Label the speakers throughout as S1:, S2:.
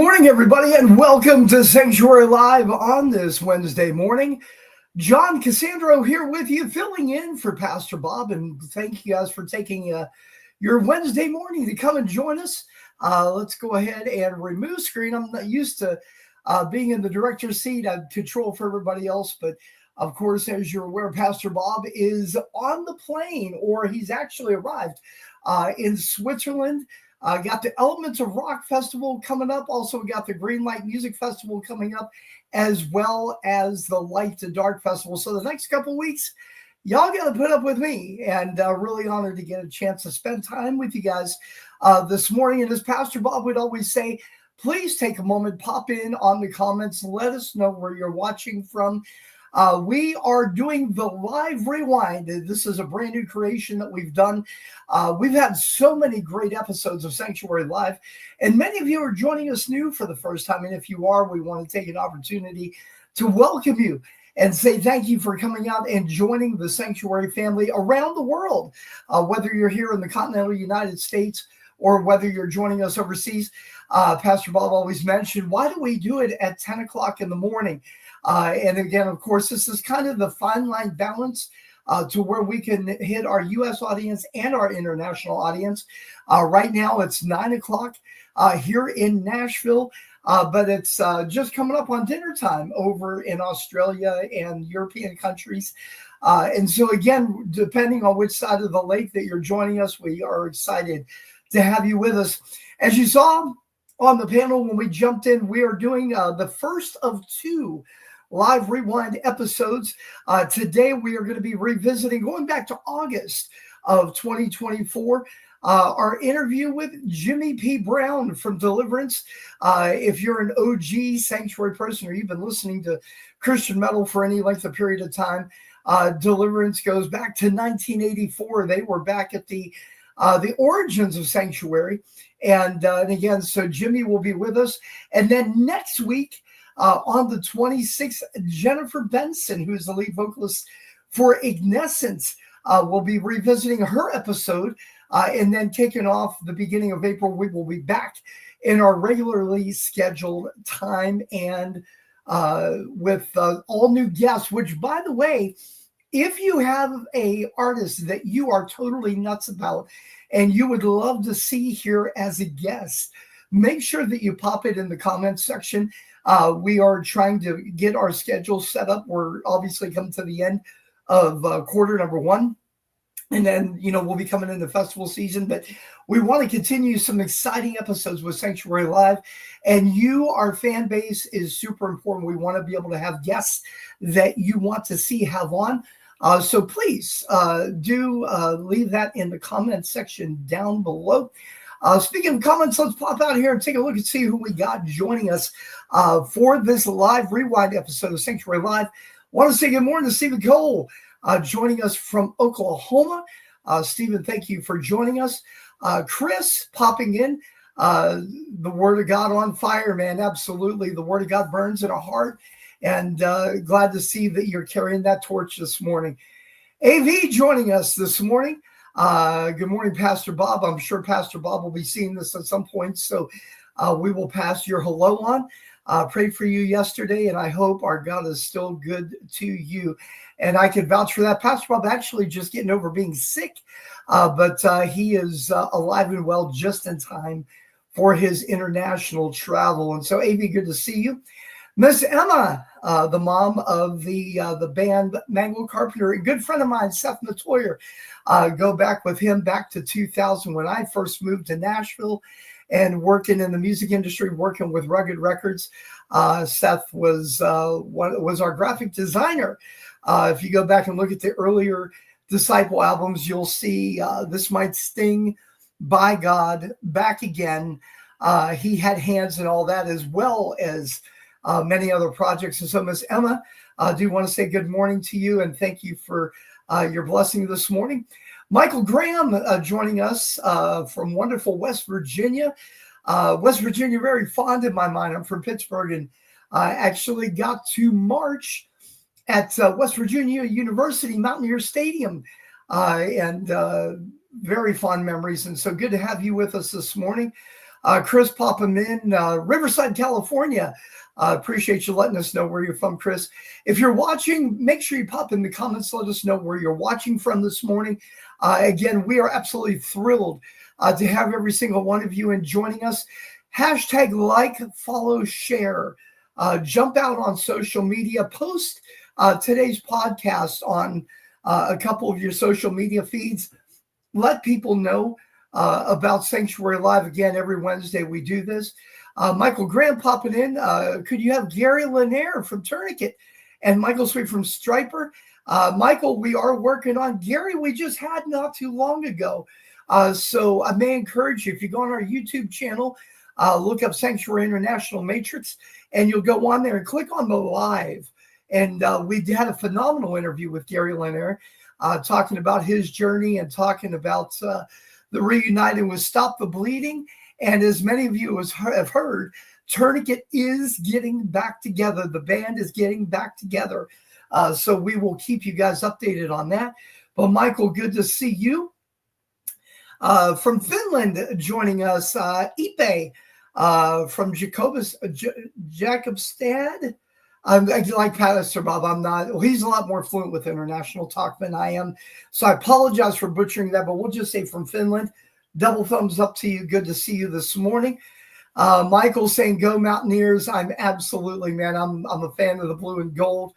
S1: morning, everybody, and welcome to Sanctuary Live on this Wednesday morning. John Cassandro here with you, filling in for Pastor Bob, and thank you guys for taking your Wednesday morning to come and join us. Let's go ahead and remove screen. I'm not used to being in the director's seat. I control for everybody else, but of course, as you're aware, Pastor Bob is on the plane, or he's actually arrived in Switzerland. Got the Elements of Rock Festival coming up. Also, we got the Green Light Music Festival coming up, as well as the Light to Dark Festival. So the next couple of weeks, y'all got to put up with me, and really honored to get a chance to spend time with you guys this morning. And as Pastor Bob would always say, please take a moment, pop in on the comments, let us know where you're watching from. We are doing the live rewind. This is a brand new creation that we've done. We've had so many great episodes of Sanctuary Live, and many of you are joining us new for the first time. And if you are, we want to take an opportunity to welcome you and say thank you for coming out and joining the Sanctuary family around the world, whether you're here in the continental United States or whether you're joining us overseas. Pastor Bob always mentioned, why do we do it at 10 o'clock in the morning? And again, of course, this is kind of the fine line balance to where we can hit our U.S. audience and our international audience. Right now, it's 9 o'clock here in Nashville, but it's just coming up on dinner time over in Australia and European countries. And so, again, depending on which side of the lake that you're joining us, we are excited to have you with us. As you saw on the panel when we jumped in, we are doing the first of two live rewind episodes. Today we are going to be revisiting, going back to August of 2024, our interview with Jimmy P. Brown from Deliverance. If you're an OG Sanctuary person, or you've been listening to Christian metal for any length of period of time, Deliverance goes back to 1984. They were back at the origins of Sanctuary. And again, so Jimmy will be with us. And then next week, on the 26th, Jennifer Benson, who is the lead vocalist for Ignescent, will be revisiting her episode. And then kicking off the beginning of April, we will be back in our regularly scheduled time, and with all new guests, which, by the way, if you have a artist that you are totally nuts about and you would love to see here as a guest, make sure that you pop it in the comments section. We are trying to get our schedule set up. We're obviously coming to the end of quarter number one. And then, we'll be coming into festival season, but we want to continue some exciting episodes with Sanctuary Live. And you, our fan base, is super important. We want to be able to have guests that you want to see have on. So please do leave that in the comments section down below. Speaking of comments, let's pop out here and take a look and see who we got joining us for this live rewind episode of Sanctuary Live. Want to say good morning to Stephen Cole, joining us from Oklahoma. Stephen, thank you for joining us. Chris popping in. The Word of God on fire, man. Absolutely. The Word of God burns in our heart. And glad to see that you're carrying that torch this morning. AV joining us this morning. Good morning, Pastor Bob. I'm sure Pastor Bob will be seeing this at some point, so we will pass your hello on. Prayed for you yesterday, and I hope our God is still good to you. And I can vouch for that. Pastor Bob actually just getting over being sick, but he is alive and well just in time for his international travel. And so, AV, good to see you. Miss Emma, the mom of the band Mango Carpenter, a good friend of mine, Seth Matoyer. Go back with him back to 2000 when I first moved to Nashville and working in the music industry, working with Rugged Records. Seth was our graphic designer. If you go back and look at the earlier Disciple albums, you'll see This Might Sting, By God, Back Again. He had hands in all that, as well as many other projects. And so, Miss Emma, I do want to say good morning to you and thank you for your blessing this morning. Michael Graham joining us from wonderful West Virginia. West Virginia, very fond in my mind. I'm from Pittsburgh, and I actually got to march at West Virginia University Mountaineer Stadium, and very fond memories. And so good to have you with us this morning. Chris popping in, Riverside, California. Appreciate you letting us know where you're from, Chris. If you're watching, make sure you pop in the comments. Let us know where you're watching from this morning. Again, we are absolutely thrilled to have every single one of you in joining us. Hashtag like, follow, share. Jump out on social media. Post today's podcast on a couple of your social media feeds. Let people know about Sanctuary Live. Again, every Wednesday we do this. Michael Graham popping in. Could you have Gary Lanier from Tourniquet and Michael Sweet from Striper? Michael, we are working on Gary. We just had not too long ago. So I may encourage you, if you go on our YouTube channel, look up Sanctuary International Matrix, and you'll go on there and click on the live. And we had a phenomenal interview with Gary Lanier, talking about his journey and talking about the reuniting with Stop the Bleeding. And as many of you have heard, Tourniquet is getting back together. The band is getting back together. So we will keep you guys updated on that. But Michael, good to see you. From Finland, joining us, Ipe from Jakobstad. I like Pastor Bob. I'm not. Well, he's a lot more fluent with international talk than I am. So I apologize for butchering that, but we'll just say from Finland. Double thumbs up to you. Good to see you this morning. Michael saying, "Go Mountaineers." I'm absolutely, man. I'm a fan of the blue and gold.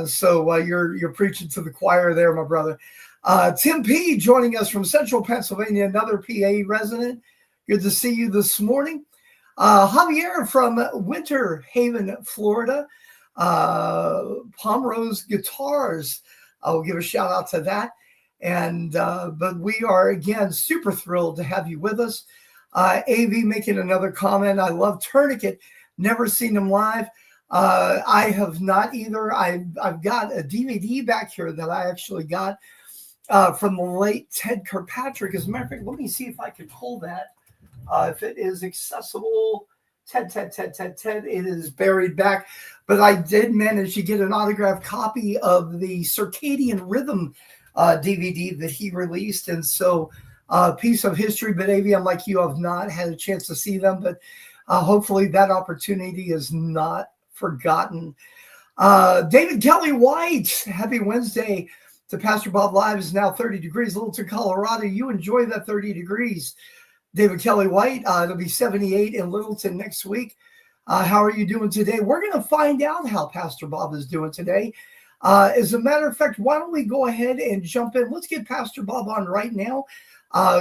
S1: So you're preaching to the choir there, my brother. Tim P joining us from Central Pennsylvania, another PA resident. Good to see you this morning. Javier from Winter Haven, Florida. Pomerose Guitars. I'll give a shout out to that. And but we are, again, super thrilled to have you with us. AV making another comment. I love Tourniquet. Never seen them live. I have not either. I've got a DVD back here that I actually got from the late Ted Kirkpatrick. As a matter of fact, let me see if I can pull that. If it is accessible. Ted. It is buried back. But I did manage to get an autographed copy of the Circadian Rhythm DVD that he released. And so piece of history. But AV, I'm like you, have not had a chance to see them. But hopefully that opportunity is not forgotten. David Kelly White, happy Wednesday to Pastor Bob Live. Is now 30 degrees, Littleton, Colorado. You enjoy that 30 degrees. David Kelly White, it'll be 78 in Littleton next week. How are you doing today? We're going to find out how Pastor Bob is doing today. As a matter of fact, why don't we go ahead and jump in? Let's get Pastor Bob on right now.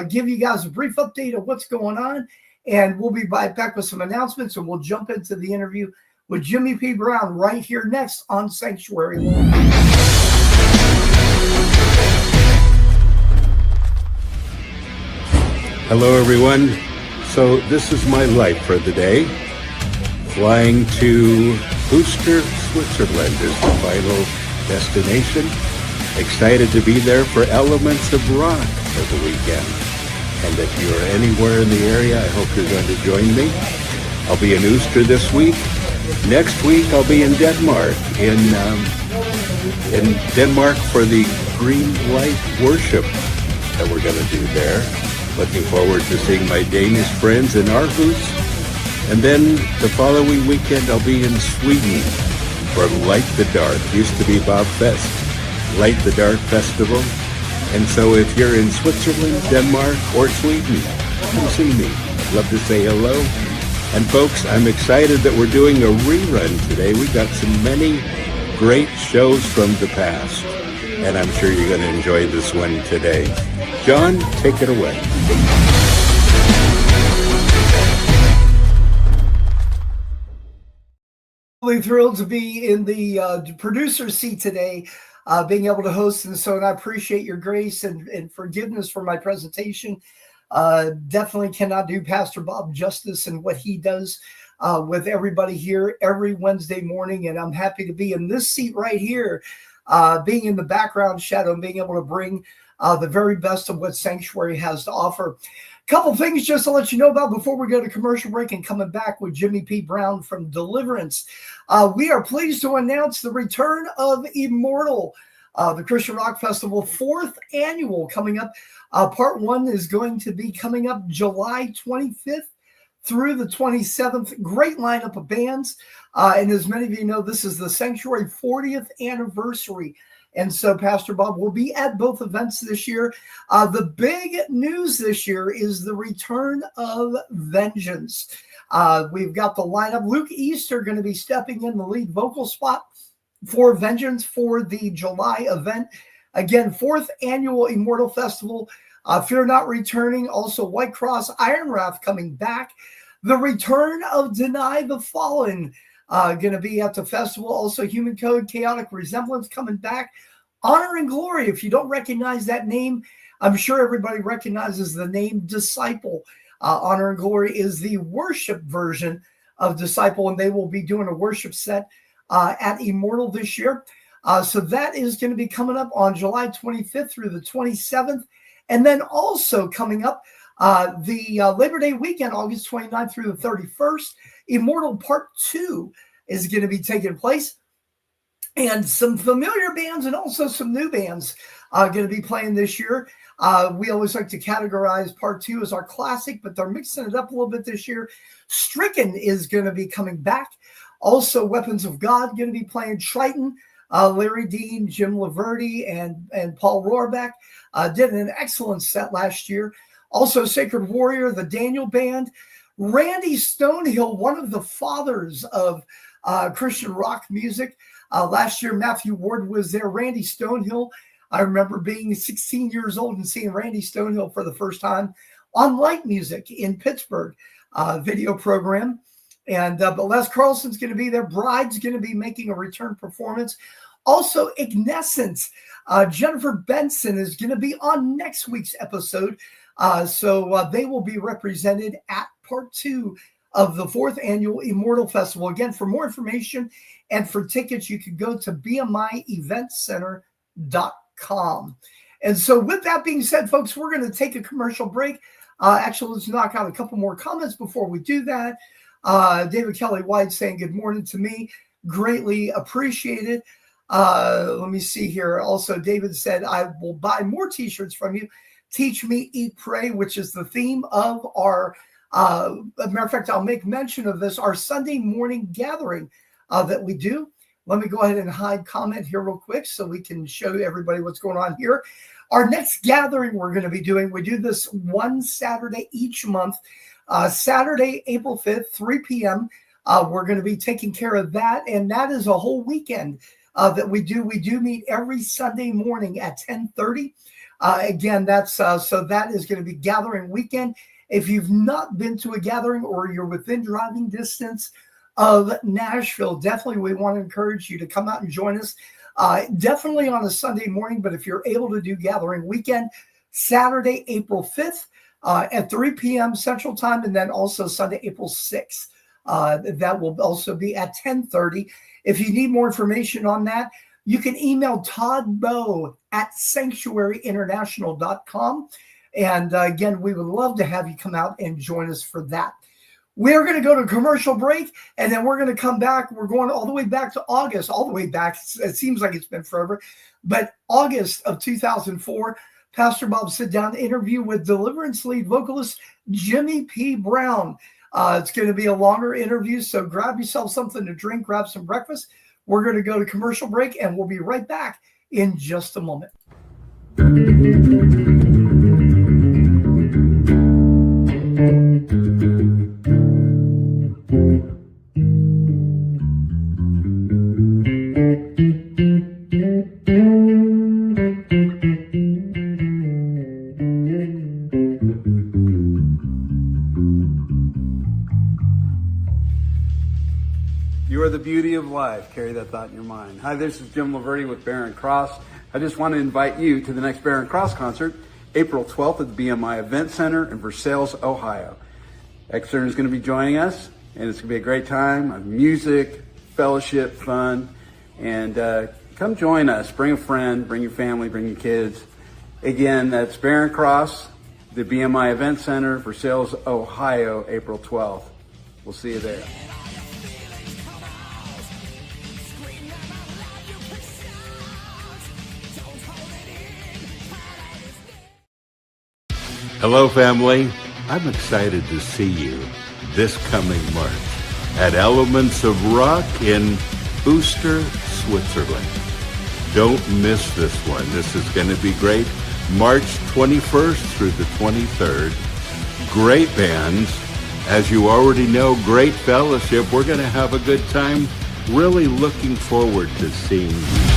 S1: Give you guys a brief update of what's going on. And we'll be back with some announcements, and we'll jump into the interview with Jimmy P. Brown right here next on Sanctuary Live.
S2: Hello, everyone. So this is my life for the day. Flying to Uster, Switzerland is the final destination. Excited to be there for Elements of Rock for the weekend. And if you're anywhere in the area, I hope you're going to join me. I'll be in Uster this week. Next week, I'll be in Denmark, in Denmark for the Green Light Worship that we're going to do there. Looking forward to seeing my Danish friends in Aarhus. And then the following weekend, I'll be in Sweden for Light the Dark. Used to be Bob Fest, Light the Dark Festival. And so if you're in Switzerland, Denmark, or Sweden, come see me. I'd love to say hello. And folks, I'm excited that we're doing a rerun today. We got so many great shows from the past. And I'm sure you're going to enjoy this one today. John, take it away.
S1: Really thrilled to be in the producer seat today, being able to host. And so, and I appreciate your grace and forgiveness for my presentation. Definitely cannot do Pastor Bob justice and what he does with everybody here every Wednesday morning. And I'm happy to be in this seat right here, being in the background shadow and being able to bring the very best of what Sanctuary has to offer. A couple things just to let you know about before we go to commercial break and coming back with Jimmy P. Brown from Deliverance. We are pleased to announce the return of Immortal, the Christian Rock Festival, 4th annual coming up. Part 1 is going to be coming up July 25th through the 27th. Great lineup of bands. And as many of you know, this is the Sanctuary 40th anniversary. And so Pastor Bob will be at both events this year. The big news this year is the return of Vengeance. We've got the lineup. Luke Easter going to be stepping in the lead vocal spot for Vengeance for the July event. Again, 4th annual Immortal Festival. Fear Not returning. Also White Cross, Iron Wrath coming back. The return of Deny the Fallen going to be at the festival. Also Human Code, Chaotic Resemblance coming back. Honor and Glory. If you don't recognize that name, I'm sure everybody recognizes the name Disciple. Honor and Glory is the worship version of Disciple, and they will be doing a worship set at Immortal this year. So that is going to be coming up on July 25th through the 27th. And then also coming up the Labor Day weekend, August 29th through the 31st, Immortal Part 2 is going to be taking place. And some familiar bands and also some new bands are going to be playing this year. We always like to categorize Part 2 as our classic, but they're mixing it up a little bit this year. Stricken is going to be coming back. Also, Weapons of God going to be playing. Triton, Larry Dean, Jim Laverty, and Paul Rohrbeck did an excellent set last year. Also, Sacred Warrior, the Daniel Band. Randy Stonehill, one of the fathers of Christian rock music. Last year, Matthew Ward was there. Randy Stonehill, I remember being 16 years old and seeing Randy Stonehill for the first time on Light Music in Pittsburgh video program. And but Les Carlson's going to be there. Bride's going to be making a return performance. Also, Ignescent, Jennifer Benson is going to be on next week's episode. So they will be represented at Part 2 of the 4th annual Immortal Festival. Again, for more information and for tickets, you can go to bmieventcenter.com. And so with that being said, folks, we're going to take a commercial break. Actually, let's knock out a couple more comments before we do that. David Kelly White saying good morning to me. Greatly appreciated. Let me see here. Also, David said, I will buy more t-shirts from you. Teach Me, Eat, Pray, which is the theme of our, as a matter of fact, I'll make mention of this, our Sunday morning gathering that we do. Let me go ahead and hide comment here real quick so we can show everybody what's going on here. Our next gathering we're going to be doing, we do this one Saturday each month. Saturday, April 5th, 3 p.m. We're going to be taking care of that. And that is a whole weekend that we do. We do meet every Sunday morning at 10:30. Again, that's so that is going to be gathering weekend. If you've not been to a gathering or you're within driving distance of Nashville, definitely we want to encourage you to come out and join us. Definitely on a Sunday morning, but if you're able to do gathering weekend, Saturday, April 5th at 3 p.m. Central Time, and then also Sunday, April 6th. That will also be at 10:30. If you need more information on that, you can email Todd Bowe at sanctuaryinternational.com. And again, we would love to have you come out and join us for that. We're going to go to a commercial break, and then we're going to come back. We're going all the way back to August, all the way back. It seems like it's been forever, but August of 2004, Pastor Bob sit down interview with Deliverance lead vocalist Jimmy P. Brown. It's going to be a longer interview, so grab yourself something to drink, grab some breakfast. We're going to go to commercial break, and we'll be right back in just a moment.
S3: You are the beauty of life. Carry that thought in your mind. Hi, this is Jim Laverty with Barren Cross. I just want to invite you to the next Barren Cross concert, April 12th at the BMI Event Center in Versailles, Ohio. Excursion is going to be joining us, and it's going to be a great time of music, fellowship, fun, and come join us. Bring a friend, bring your family, bring your kids. Again, that's Barren Cross, the BMI Event Center, Versailles, Ohio, April 12th. We'll see you there.
S2: Hello, family. I'm excited to see you this coming March at Elements of Rock in Uster, Switzerland. Don't miss this one. This is going to be great. March 21st through the 23rd. Great bands. As you already know, great fellowship. We're going to have a good time. Really looking forward to seeing you.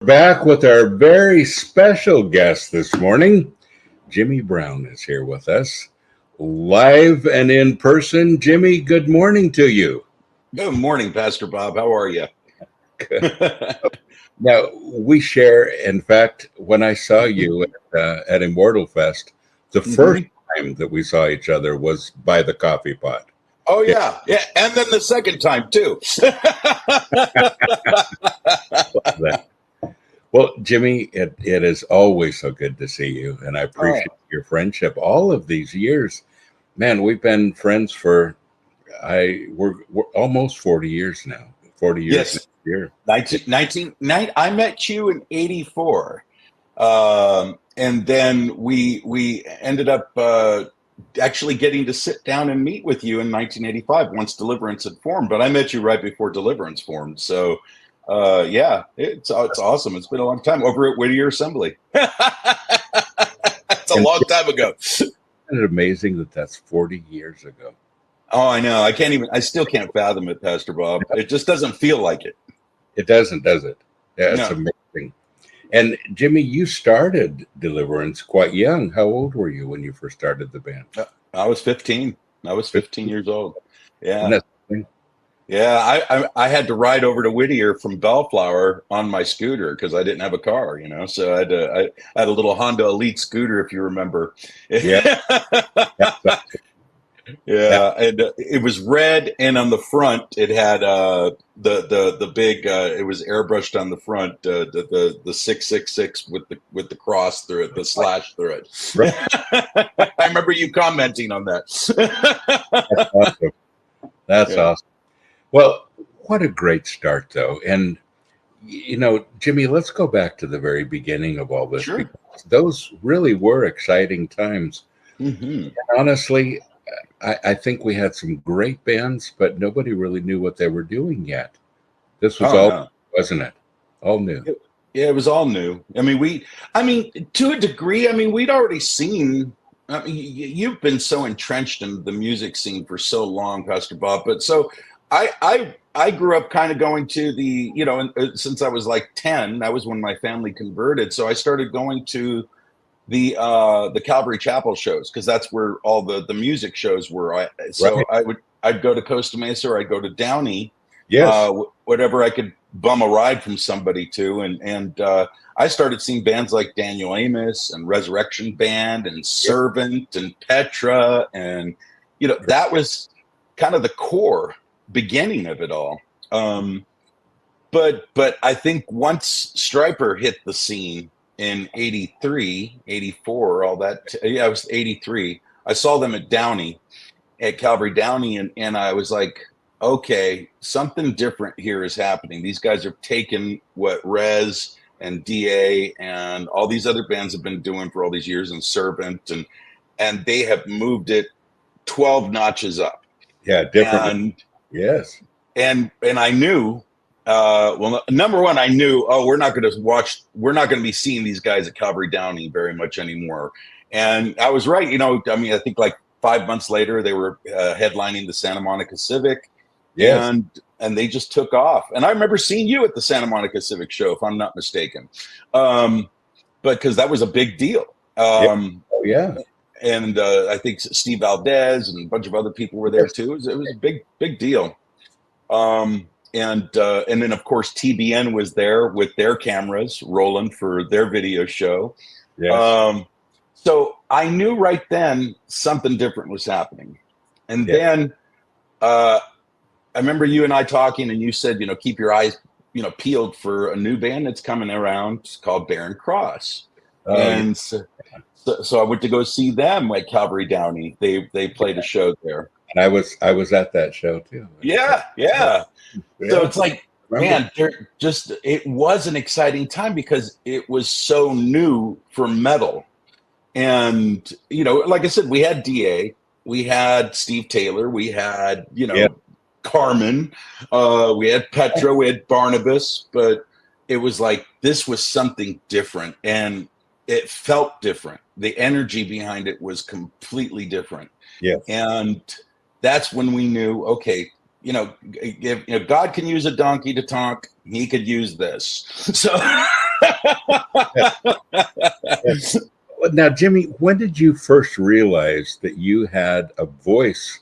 S2: Back with our very special guest this morning. Jimmy Brown is here with us, live and in person. Jimmy, good morning to you.
S4: Good morning, Pastor Bob. How are you?
S2: Now, we share, in fact, when I saw you at Immortal Fest, the first time that we saw each other was by the coffee pot.
S4: Oh, yeah. Yeah. And then the second time, too.
S2: Well, Jimmy, it is always so good to see you, and I appreciate your friendship all of these years. Man, we've been friends for we're almost 40 years now. 40 years
S4: Yes.
S2: next year.
S4: 19, I met you in 84. And then we ended up actually getting to sit down and meet with you in 1985 once Deliverance had formed. But I met you right before Deliverance formed. So yeah, it's awesome. It's been a long time over at Whittier Assembly. It's a long time ago.
S2: Isn't it amazing that that's 40 years ago?
S4: Oh, I know. I still can't fathom it, Pastor Bob. It just doesn't feel like it.
S2: It doesn't, does it? Yeah, it's
S4: No.
S2: amazing. And Jimmy, you started Deliverance quite young. How old were you when you first started the band?
S4: I was 15. I was 15 years old. Yeah.
S2: Isn't that something?
S4: Yeah, I had to ride over to Whittier from Bellflower on my scooter because I didn't have a car, So I had a little Honda Elite scooter, if you remember.
S2: Yeah.
S4: Yeah, and it was red, and on the front it had the big. It was airbrushed on the front, the 666 with the cross through it, the slash through it.
S2: Right.
S4: I remember you commenting on that.
S2: That's awesome. That's
S4: Yeah.
S2: awesome. Well, what a great start, though. And, Jimmy, let's go back to the very beginning of all this.
S4: Sure.
S2: Because those really were exciting times.
S4: Mm-hmm.
S2: And honestly, I think we had some great bands, but nobody really knew what they were doing yet. This was
S4: No.
S2: wasn't it? All new.
S4: Yeah, it was all new. I mean, to a degree, we'd already seen. You've been so entrenched in the music scene for so long, Pastor Bob. But so I grew up kind of going to the, since I was like 10, that was when my family converted. So I started going to the Calvary Chapel shows because that's where all the music shows were. So
S2: Right.
S4: I'd go to Costa Mesa or I'd go to Downey.
S2: Yes.
S4: Whatever I could bum a ride from somebody to. And I started seeing bands like Daniel Amos and Resurrection Band and Servant and Petra. And, that was kind of the core beginning of it all. But I think once Stryper hit the scene in 83, 84, all that, I was 83. I saw them at Downey, at Calvary Downey, and I was like, okay, something different here is happening. These guys are taking what Rez and DA and all these other bands have been doing for all these years, and Servant, and they have moved it 12 notches up.
S2: Yeah, different. Yes.
S4: And I knew, well, number one, I knew, we're not going to be seeing these guys at Calvary Downey very much anymore. And I was right. I mean, I think like 5 months later, they were headlining the Santa Monica Civic.
S2: Yes.
S4: And they just took off. And I remember seeing you at the Santa Monica Civic show, if I'm not mistaken. But because that was a big deal.
S2: Oh, yeah.
S4: And I think Steve Valdez and a bunch of other people were there too. It was a big deal. And then of course TBN was there with their cameras rolling for their video show.
S2: Yes.
S4: So I knew right then something different was happening. And then I remember you and I talking, and you said, keep your eyes, peeled for a new band that's coming around. It's called Barren Cross. And so I went to go see them at Calvary Downey. They played a show there.
S2: And I was at that show too.
S4: Yeah. So it's like, man, it was an exciting time because it was so new for metal. And, like I said, we had DA, we had Steve Taylor, we had, Carmen, we had Petra, we had Barnabas, but it was like, this was something different and it felt different. The energy behind it was completely different.
S2: Yeah.
S4: And that's when we knew, okay, if God can use a donkey to talk, he could use this. So
S2: now, Jimmy, when did you first realize that you had a voice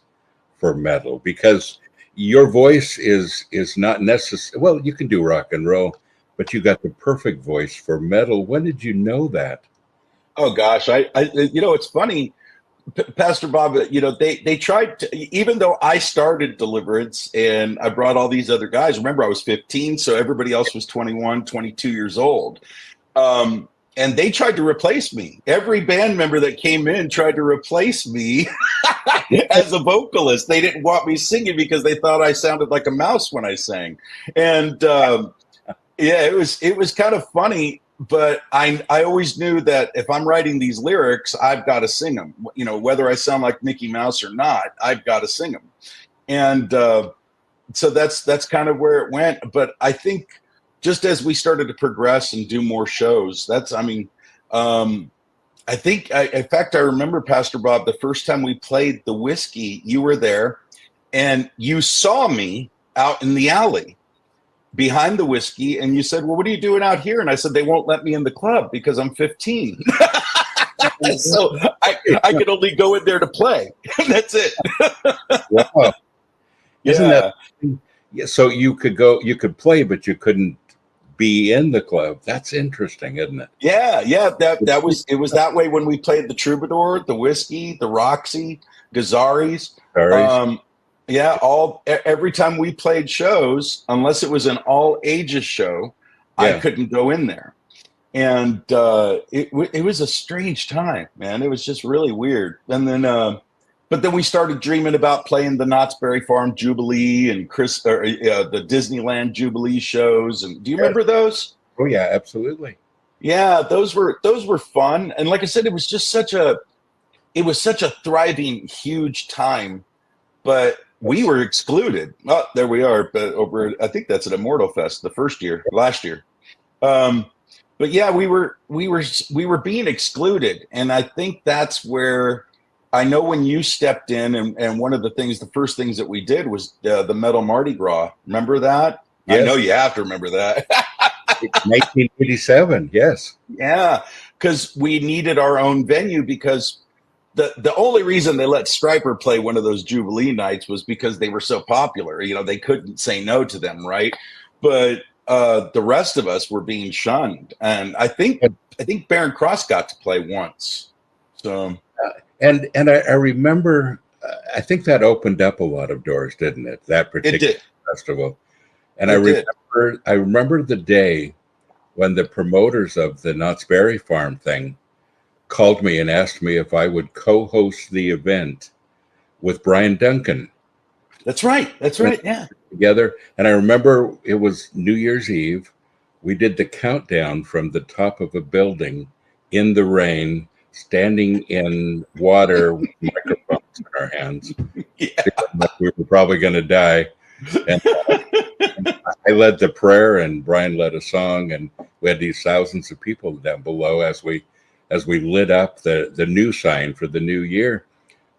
S2: for metal? Because your voice is not necessary. Well, you can do rock and roll, but you got the perfect voice for metal. When did you know that?
S4: Oh gosh, I it's funny, Pastor Bob. They tried to, even though I started Deliverance and I brought all these other guys. Remember, I was 15, so everybody else was 21, 22 years old. And they tried to replace me. Every band member that came in tried to replace me as a vocalist. They didn't want me singing because they thought I sounded like a mouse when I sang. And it was kind of funny. But I always knew that if I'm writing these lyrics, I've got to sing them. Whether I sound like Mickey Mouse or not, I've got to sing them. And so that's kind of where it went. But I think just as we started to progress and do more shows, in fact, I remember, Pastor Bob, the first time we played the Whiskey, you were there and you saw me out in the alley behind the Whiskey, and you said, well, what are you doing out here? And I said, they won't let me in the club because I'm 15. So I could only go in there to play. That's it.
S2: Wow. Isn't that so? You could play, but you couldn't be in the club. That's interesting, isn't it?
S4: Yeah. It was that way when we played the Troubadour, the Whiskey, the Roxy, Gazzari's. Every time we played shows, unless it was an all ages show, I couldn't go in there. And it was a strange time, man. It was just really weird. And then, but then we started dreaming about playing the Knott's Berry Farm Jubilee and the Disneyland Jubilee shows. And do you remember those?
S2: Oh yeah, absolutely.
S4: Yeah, those were fun. And like I said, it was such a thriving, huge time, but we were excluded. Oh, there we are. But I think that's at Immortal Fest last year. But yeah, we were being excluded. And I think that's where I know when you stepped in and one of the first things that we did was the Metal Mardi Gras. Remember that? Yes. I know you have to remember that.
S2: 1987. Yes.
S4: Yeah. Cause we needed our own venue because the only reason they let Stryper play one of those Jubilee nights was because they were so popular. They couldn't say no to them, right? But the rest of us were being shunned, and I think Barren Cross got to play once. So,
S2: and I remember, I think that opened up a lot of doors, didn't it? That particular festival, and I remember the day when the promoters of the Knott's Berry Farm thing called me and asked me if I would co-host the event with Brian Duncan.
S4: That's right. Yeah.
S2: Together. And I remember it was New Year's Eve. We did the countdown from the top of a building in the rain, standing in water with microphones in our hands. Yeah. We were probably going to die. And I led the prayer, and Brian led a song, and we had these thousands of people down below as we lit up the new sign for the new year.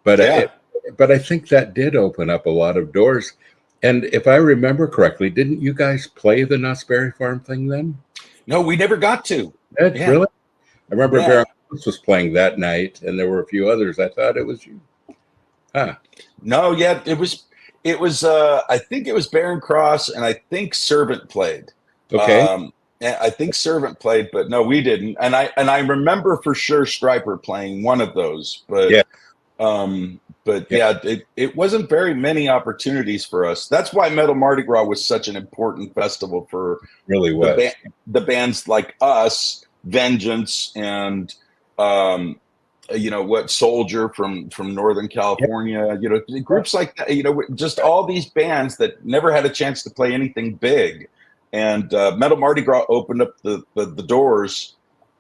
S2: But I think that did open up a lot of doors. And if I remember correctly, didn't you guys play the Knott's Berry Farm thing then?
S4: No, we never got to.
S2: Really? I remember Baron Cross was playing that night, and there were a few others. I thought it was you. Huh.
S4: No, yeah, it was I think it was Baron Cross, and I think Servant played.
S2: Okay.
S4: I think Servant played, but no, we didn't. And I remember for sure Stryper playing one of those, but it wasn't very many opportunities for us. That's why Metal Mardi Gras was such an important festival for
S2: really was
S4: the bands like us, Vengeance, and Soldier from Northern California, groups like that, just all these bands that never had a chance to play anything big. And Metal Mardi Gras opened up the doors.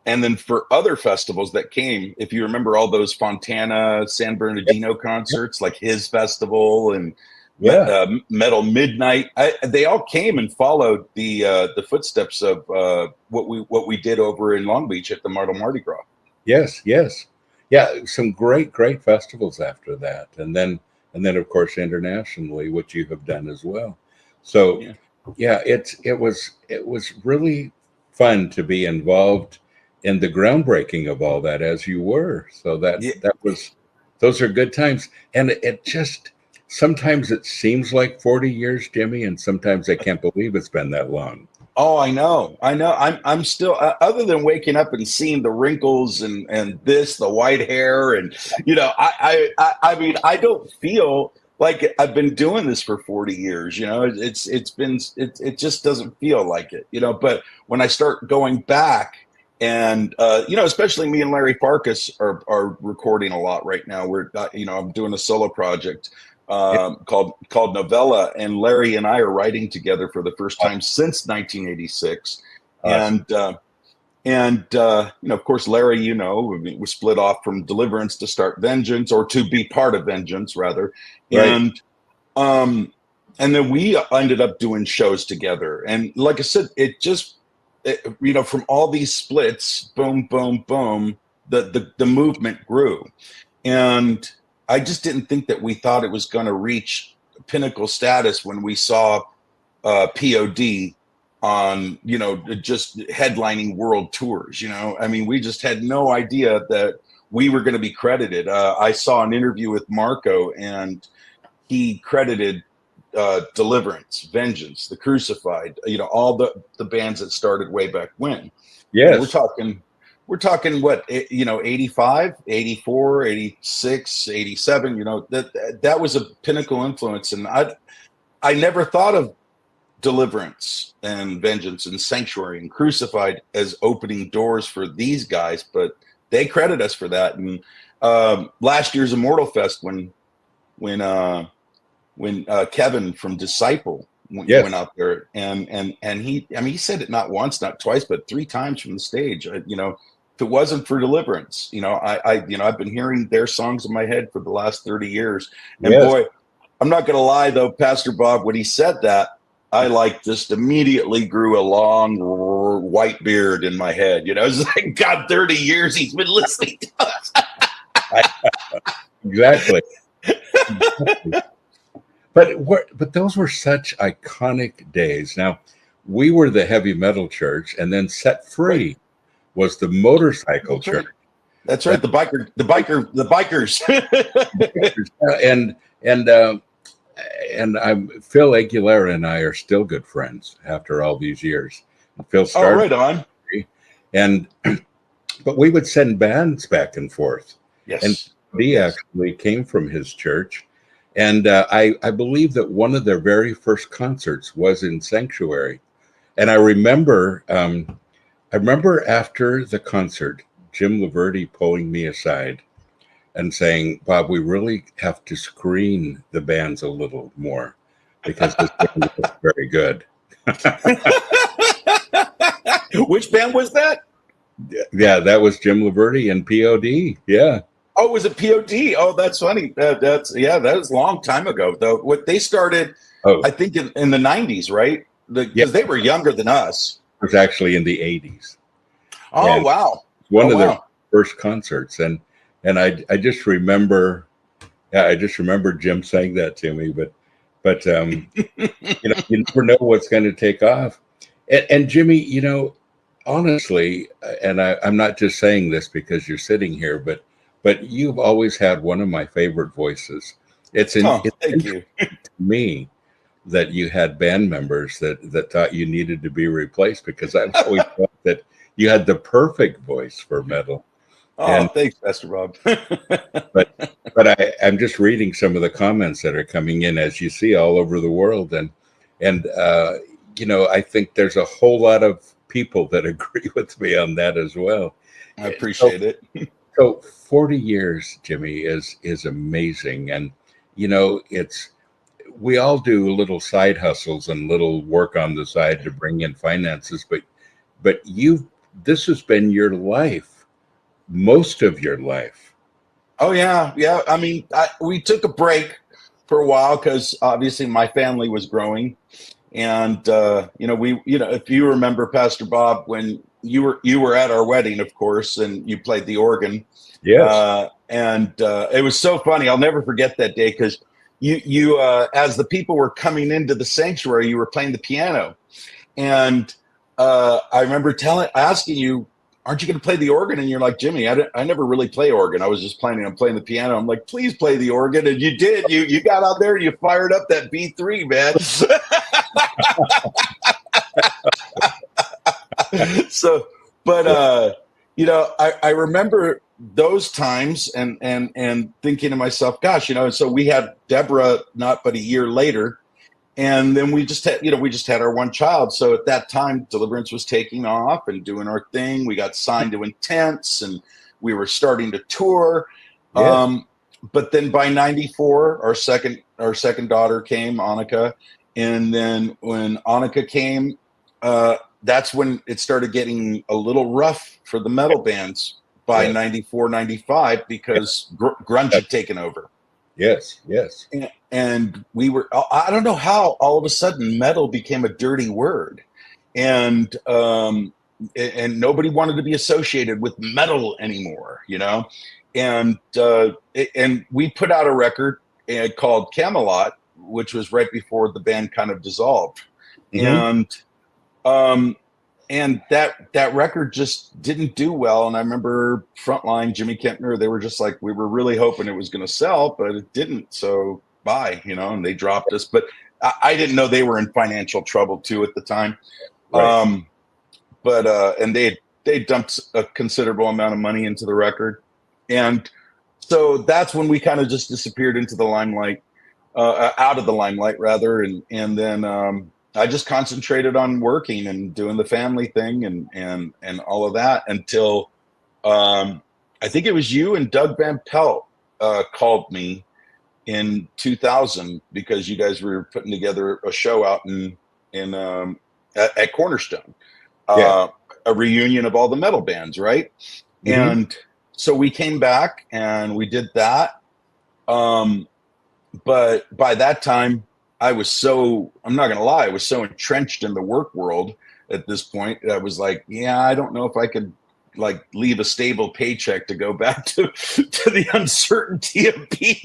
S4: And then for other festivals that came, if you remember all those Fontana, San Bernardino concerts, like his festival and Metal Midnight, they all came and followed the footsteps of what we did over in Long Beach at the Metal Mardi Gras. Yes.
S2: Yeah, some great festivals after that, and then of course internationally, which you have done as well. So it was really fun to be involved in the groundbreaking of all that as you were. So those are good times, and it just sometimes it seems like 40 years, Jimmy, and sometimes I can't believe it's been that long.
S4: Oh, I know. I'm still, other than waking up and seeing the wrinkles and the white hair, and I mean, I don't feel like I've been doing this for 40 years. It just doesn't feel like it. But when I start going back, and especially me and Larry Farkas are recording a lot right now. I'm doing a solo project called Novella, and Larry and I are writing together for the first time since 1986. And of course, Larry, we split off from Deliverance to start Vengeance, or to be part of Vengeance rather. Right. And then we ended up doing shows together. And like I said, from all these splits, boom, boom, boom, the movement grew. And I just didn't think that we thought it was going to reach pinnacle status when we saw POD on, just headlining world tours. I mean, we just had no idea that we were going to be credited. I saw an interview with Marco, and he credited Deliverance, Vengeance, The Crucified, all the bands that started way back when. Yeah, we're talking what, 85, 84, 86, 87, that was a pinnacle influence. And I never thought of Deliverance and Vengeance and Sanctuary and Crucified as opening doors for these guys, but they credit us for that. And last year's Immortal Fest, when Kevin from Disciple went out there, and he said it not once, not twice, but 3 times from the stage. If it wasn't for Deliverance, I've been hearing their songs in my head for the last 30 years. And boy, I'm not going to lie though, Pastor Bob, when he said that, I just immediately grew a long white beard in my head. It's like, God, 30 years he's been listening to us.
S2: Exactly. But those were such iconic days. Now, we were the heavy metal church, and then Set Free was the motorcycle church.
S4: That's right. The bikers.
S2: And Phil Aguilera and I are still good friends after all these years. Phil started.
S4: Oh, right on.
S2: But we would send bands back and forth.
S4: Yes.
S2: And he actually came from his church. And I believe that one of their very first concerts was in Sanctuary. And I remember after the concert, Jim Laverty pulling me aside and saying, Bob, we really have to screen the bands a little more because this band is very good.
S4: Which band was that?
S2: Yeah, that was Jim Laverty and POD. Yeah.
S4: Oh, was it POD? Oh, that's funny. That was a long time ago, though. What they started, I think, in the 90s, right? Because they were younger than us.
S2: It was actually in the 80s.
S4: Oh,
S2: and
S4: wow.
S2: One of their first concerts. And I just remember, Jim saying that to me, but you never know what's going to take off. And Jimmy, honestly, and I'm not just saying this because you're sitting here, but you've always had one of my favorite voices. It's
S4: thank you.
S2: To me that you had band members that thought you needed to be replaced, because I've always thought that you had the perfect voice for metal.
S4: Oh, thanks, Pastor Bob.
S2: but I'm just reading some of the comments that are coming in, as you see, all over the world, and I think there's a whole lot of people that agree with me on that as well.
S4: I appreciate it.
S2: So 40 years, Jimmy, is amazing, and we all do little side hustles and little work on the side to bring in finances, but this has been your life, most of your life.
S4: Oh yeah. I mean, we took a break for a while because obviously my family was growing, and if you remember, Pastor Bob, when you were at our wedding, of course, and you played the organ.
S2: Yes.
S4: And it was so funny. I'll never forget that day, because you as the people were coming into the sanctuary, you were playing the piano, and I remember asking you, aren't you going to play the organ? And you're like, Jimmy, I never really play organ. I was just planning on playing the piano. I'm like, please play the organ. And you did. You got out there and you fired up that B3, man. So, but I remember those times and thinking to myself, gosh, so we had Deborah not but a year later. And then we just had our one child. So at that time, Deliverance was taking off and doing our thing. We got signed to Intense, and we were starting to tour. Yeah. But then by 94, our second daughter came, Annika. And then when Annika came, that's when it started getting a little rough for the metal bands by 94, 95, because grunge had taken over.
S2: Yes.
S4: And we were, I don't know how all of a sudden metal became a dirty word, and nobody wanted to be associated with metal anymore, and we put out a record called Camelot, which was right before the band kind of dissolved. Mm-hmm. And that record just didn't do well. And I remember Frontline, Jimmy Kempner, they were just like, we were really hoping it was going to sell, but it didn't. So bye, and they dropped us. But I didn't know they were in financial trouble too at the time. Right. And they dumped a considerable amount of money into the record. And so that's when we kind of just disappeared into the limelight, out of the limelight rather. And then, I just concentrated on working and doing the family thing and all of that until I think it was you and Doug Van Pelt called me in 2000, because you guys were putting together a show out at Cornerstone, a reunion of all the metal bands, right? Mm-hmm. And so we came back and we did that. But by that time, I'm not going to lie, I was so entrenched in the work world at this point. I was like, I don't know if I could leave a stable paycheck to go back to the uncertainty of being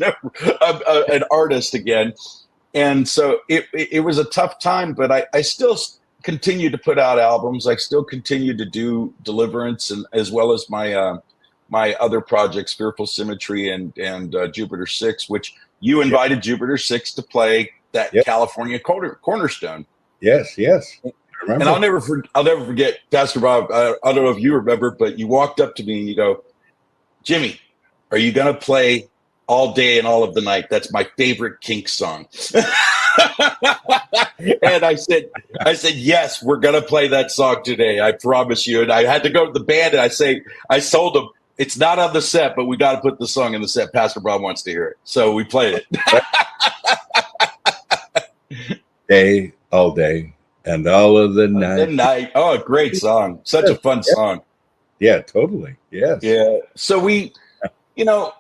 S4: an artist again. And so it was a tough time, but I still continued to put out albums. I still continued to do Deliverance, and as well as my other projects, Fearful Symmetry and Jupiter 6, which you invited Jupiter 6 to play that California Cornerstone. Yes. And I'll never forget, Pastor Bob. I don't know if you remember, but you walked up to me and you go, Jimmy, are you going to play All Day and All of the Night? That's my favorite Kinks song. And I said, yes, we're going to play that song today. I promise you. And I had to go to the band and I told them, it's not on the set, but we got to put the song in the set. Pastor Bob wants to hear it. So we played it.
S2: Day, all day, and all of the night.
S4: The night. Oh, a great song. Such a fun song.
S2: Yeah, totally. Yes.
S4: Yeah. So we But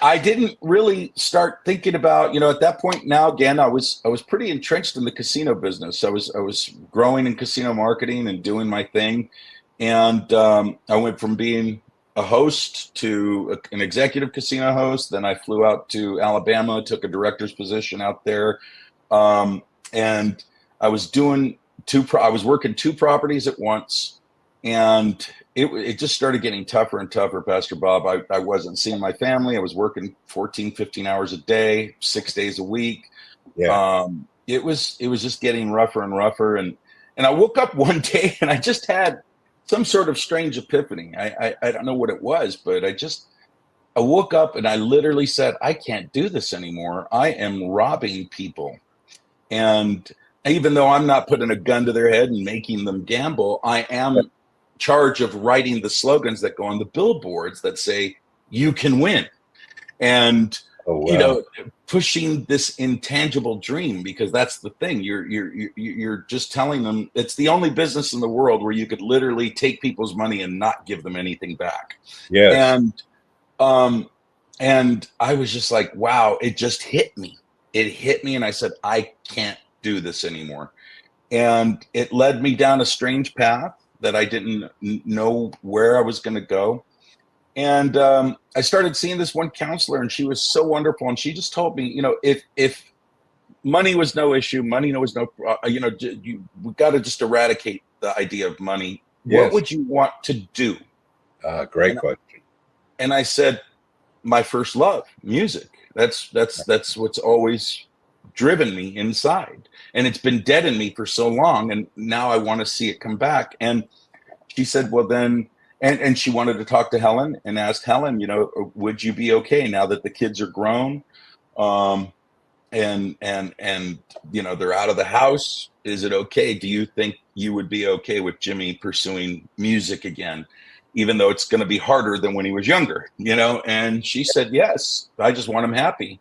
S4: I didn't really start thinking about, at that point. Now, again, I was pretty entrenched in the casino business. I was growing in casino marketing and doing my thing. And I went from being a host to an executive casino host. Then I flew out to Alabama, took a director's position out there. And I was working 2 properties at once. And it just started getting tougher and tougher, Pastor Bob. I wasn't seeing my family. I was working 14, 15 hours a day, 6 days a week. Yeah. It was just getting rougher and rougher. And I woke up one day and I just had some sort of strange epiphany. I don't know what it was, but I woke up and I literally said, I can't do this anymore. I am robbing people. And even though I'm not putting a gun to their head and making them gamble, I am in charge of writing the slogans that go on the billboards that say, you can win. And, pushing this intangible dream, because that's the thing. You're just telling them it's the only business in the world where you could literally take people's money and not give them anything back. Yeah. And I was just like, wow, it just hit me. It hit me. And I said, I can't do this anymore. And it led me down a strange path that I didn't know where I was going to go. And I started seeing this one counselor, and she was so wonderful. And she just told me, if money was no issue, money was no, we got to just eradicate the idea of money. Yes. What would you want to do?
S2: Great question.
S4: And I said, my first love, music. That's what's always driven me inside. And it's been dead in me for so long. And now I want to see it come back. And she said, well, then, and she wanted to talk to Helen and asked Helen, would you be okay now that the kids are grown? And they're out of the house. Is it okay? Do you think you would be okay with Jimmy pursuing music again, even though it's going to be harder than when he was younger, And she said, yes, I just want him happy.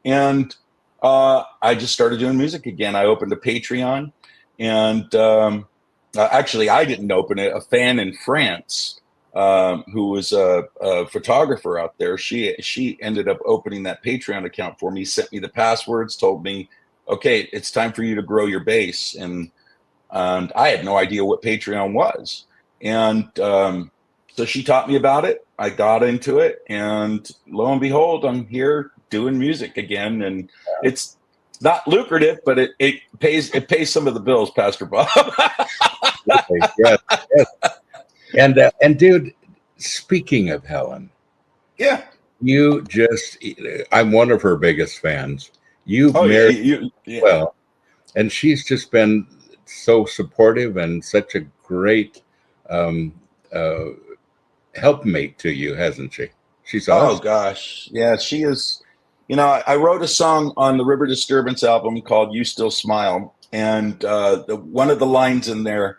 S4: And I just started doing music again. I opened a Patreon, and actually I didn't open it. A fan in France, who was a photographer out there, she ended up opening that Patreon account for me, sent me the passwords, told me, okay, it's time for you to grow your base. And I had no idea what Patreon was. And so she taught me about it. I got into it, and lo and behold, I'm here doing music again. And it's not lucrative, but it pays some of the bills, Pastor Bob.
S2: Yes. And dude, speaking of Helen,
S4: yeah,
S2: I'm one of her biggest fans. You've married well, and she's just been so supportive and such a great helpmate to you, hasn't she? She's awesome.
S4: Oh gosh, yeah, she is. I wrote a song on the River Disturbance album called "You Still Smile," and one of the lines in there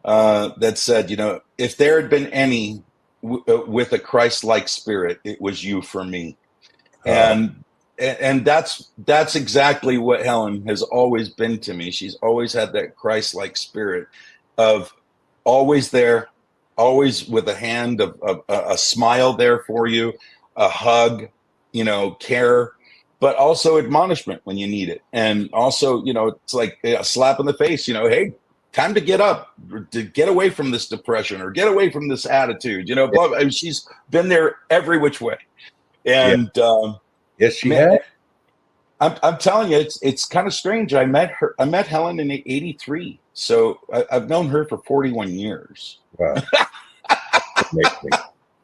S4: that said, if there had been any with a Christ-like spirit, it was you for me. And that's exactly what Helen has always been to me. She's always had that Christ-like spirit of always there, always with a hand of a smile there for you, a hug, care, but also admonishment when you need it. And also, it's like a slap in the face, hey, time to get up, to get away from this depression or get away from this attitude. She's been there every which way. And
S2: yes, she has.
S4: I'm telling you, it's kind of strange. I met Helen in '83, so I've known her for 41 years.
S2: Wow,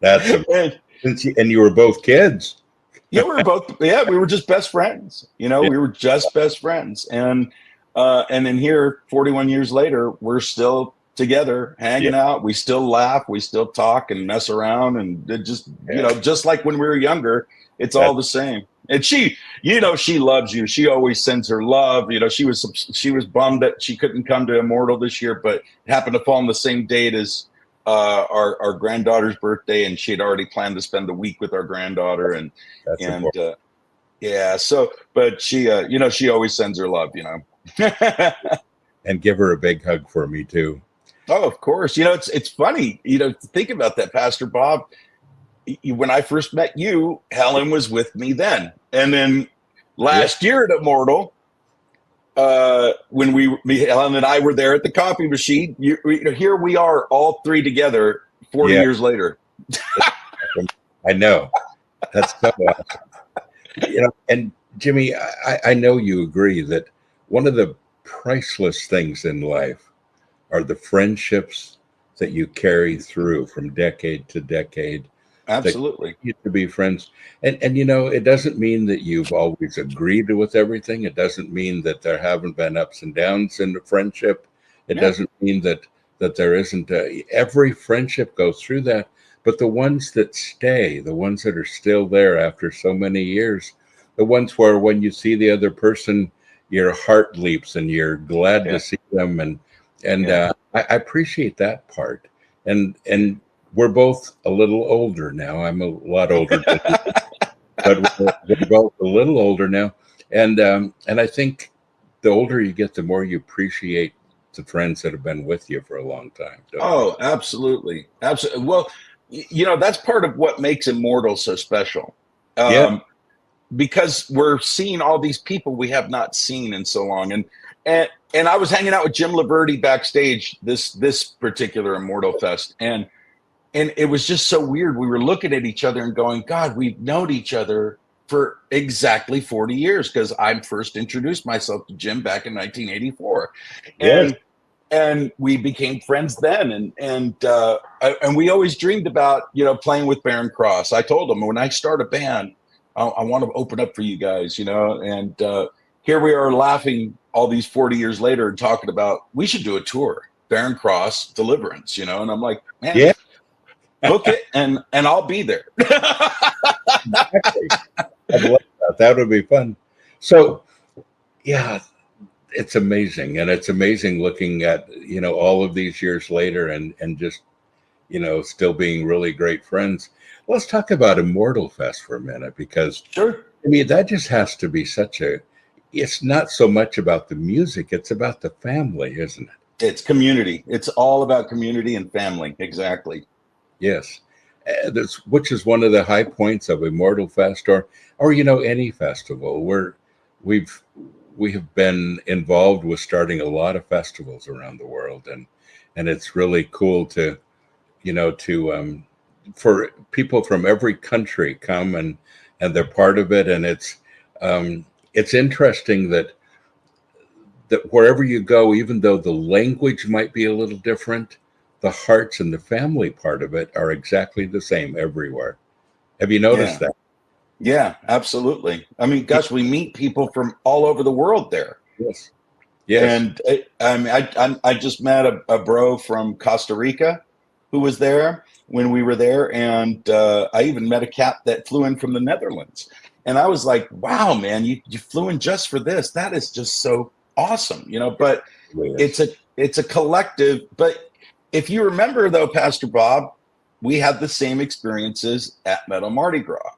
S2: that's amazing. And you were both kids.
S4: Yeah, we were just best friends. We were just best friends, and then here, 41 years later, we're still together, hanging out. We still laugh, we still talk and mess around, and it just just like when we were younger, it's all the same. And she loves you. She always sends her love. She was bummed that she couldn't come to Immortal this year, but it happened to fall on the same date as our granddaughter's birthday, and she had already planned to spend the week with our granddaughter. And so, but she she always sends her love.
S2: And give her a big hug for me too.
S4: Oh, of course. It's funny, to think about that, Pastor Bob. when I first met you, Helen was with me then. And then last year at Immortal, when Helen and I were there at the coffee machine, here we are, all three together 40 years later.
S2: I know. That's so awesome. And Jimmy, I know you agree that one of the priceless things in life are the friendships that you carry through from decade to decade.
S4: Absolutely.
S2: You to be friends. And it doesn't mean that you've always agreed with everything. It doesn't mean that there haven't been ups and downs in the friendship. It doesn't mean that there isn't every friendship goes through that. But the ones that stay, the ones that are still there after so many years, the ones where when you see the other person, your heart leaps and you're glad to see them. And I appreciate that part. And we're both a little older now. I'm a lot older than you, but we're both a little older now. And I think the older you get, the more you appreciate the friends that have been with you for a long time.
S4: Oh, absolutely. Absolutely. Well, that's part of what makes Immortal so special. Because we're seeing all these people we have not seen in so long. And I was hanging out with Jim Laverty backstage this particular Immortal Fest. And it was just so weird. We were looking at each other and going, God, we've known each other for exactly 40 years, because I first introduced myself to Jim back in 1984. And we became friends then. And we always dreamed about, playing with Barren Cross. I told him, when I start a band, I want to open up for you guys, and here we are laughing all these 40 years later and talking about, we should do a tour, Barren Cross, Deliverance, and I'm like, man, book it and I'll be there.
S2: Exactly. I'd love that. That would be fun. So, it's amazing. And it's amazing looking at, all of these years later and just, still being really great friends. Let's talk about Immortal Fest for a minute, because that just has to be it's not so much about the music, it's about the family, isn't it?
S4: It's community. It's all about community and family. Exactly.
S2: Yes. Which is one of the high points of Immortal Fest or any festival where we have been involved with starting a lot of festivals around the world. And it's really cool to, for people from every country come and they're part of it. And it's interesting that wherever you go, even though the language might be a little different, the hearts and the family part of it are exactly the same everywhere. Have you noticed that?
S4: Yeah, absolutely. I mean, gosh, we meet people from all over the world there.
S2: Yes.
S4: And I just met a bro from Costa Rica who was there when we were there. And I even met a cat that flew in from the Netherlands. And I was like, wow, man, you flew in just for this. That is just so awesome, but it's a collective. But if you remember, though, Pastor Bob, we had the same experiences at Metal Mardi Gras.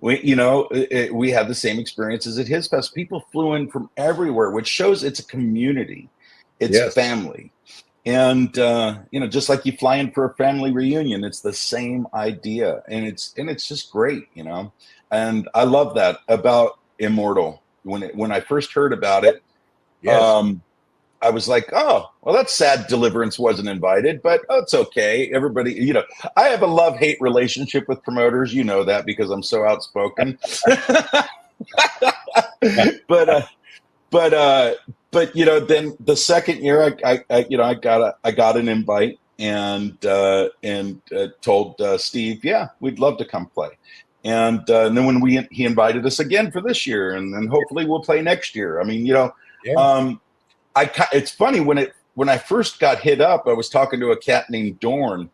S4: We had the same experiences at his fest. People flew in from everywhere, which shows it's a community. It's family. And, just like you fly in for a family reunion, it's the same idea. And it's just great, And I love that about Immortal. When I first heard about it, I was like, oh, well, that's sad Deliverance wasn't invited, but it's okay. Everybody, I have a love-hate relationship with promoters. You know that because I'm so outspoken. But then the second year I got an invite and told Steve, we'd love to come play. And then when he invited us again for this year, and then hopefully we'll play next year. I mean, it's funny when I first got hit up, I was talking to a cat named Dorn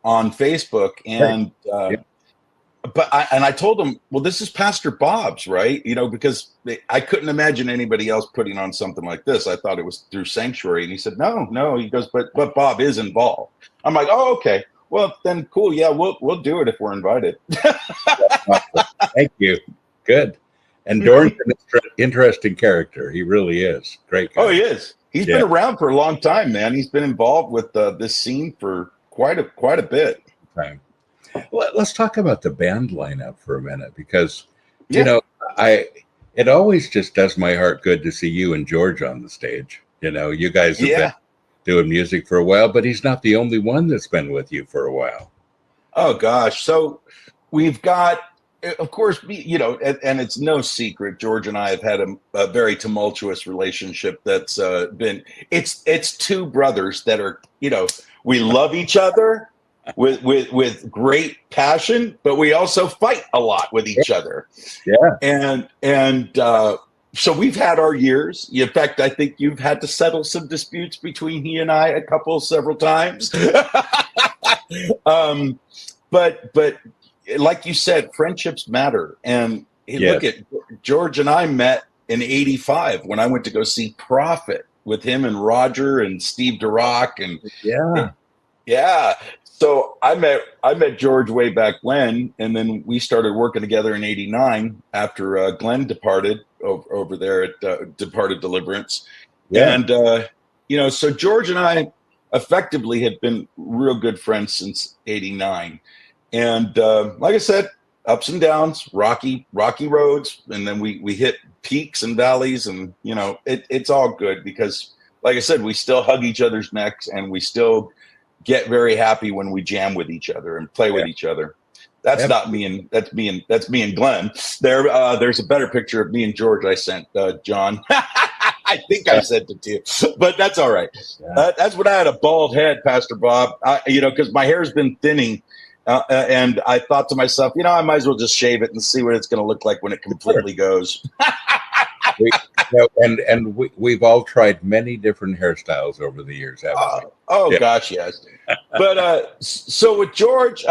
S4: on Facebook, and I told him, well, this is Pastor Bob's, right? Because I couldn't imagine anybody else putting on something like this. I thought it was through Sanctuary, and he said, no. He goes, but Bob is involved. I'm like, oh, okay. Well, then cool. Yeah, we'll do it if we're invited.
S2: Thank you. Good. And Dorn's an interesting character. He really is. Great guy.
S4: Oh, he is. He's been around for a long time, man. He's been involved with this scene for quite a bit.
S2: Time. Let's talk about the band lineup for a minute, because
S4: Yeah.
S2: you know, it always just does my heart good to see you and George on the stage. You know, you guys have been doing music for a while, but he's not the only one that's been with you for a while.
S4: Oh gosh. So we've got, of course, and it's no secret, George and I have had a very tumultuous relationship that's it's two brothers that are, we love each other with great passion, but we also fight a lot with each other.
S2: Yeah.
S4: And so we've had our years. In fact, I think you've had to settle some disputes between he and I several times. But like you said, friendships matter. And look at George and I met in '85 when I went to go see Prophet with him and Roger and Steve DeRock and So I met George way back when, and then we started working together in '89 after Glenn departed over there at departed Deliverance.
S2: Yeah.
S4: And so George and I effectively had been real good friends since '89. And like I said, ups and downs, rocky roads, and then we hit peaks and valleys, and it's all good because, like I said, we still hug each other's necks, and we still get very happy when we jam with each other and play with each other. That's not me and that's me and Glenn. There's a better picture of me and George I sent John. I think I sent it to you, but that's all right. That's when I had a bald head, Pastor Bob. Because my hair's been thinning. And I thought to myself, I might as well just shave it and see what it's going to look like when it completely goes.
S2: We've all tried many different hairstyles over the years, haven't we?
S4: Gosh, yes. But so with George,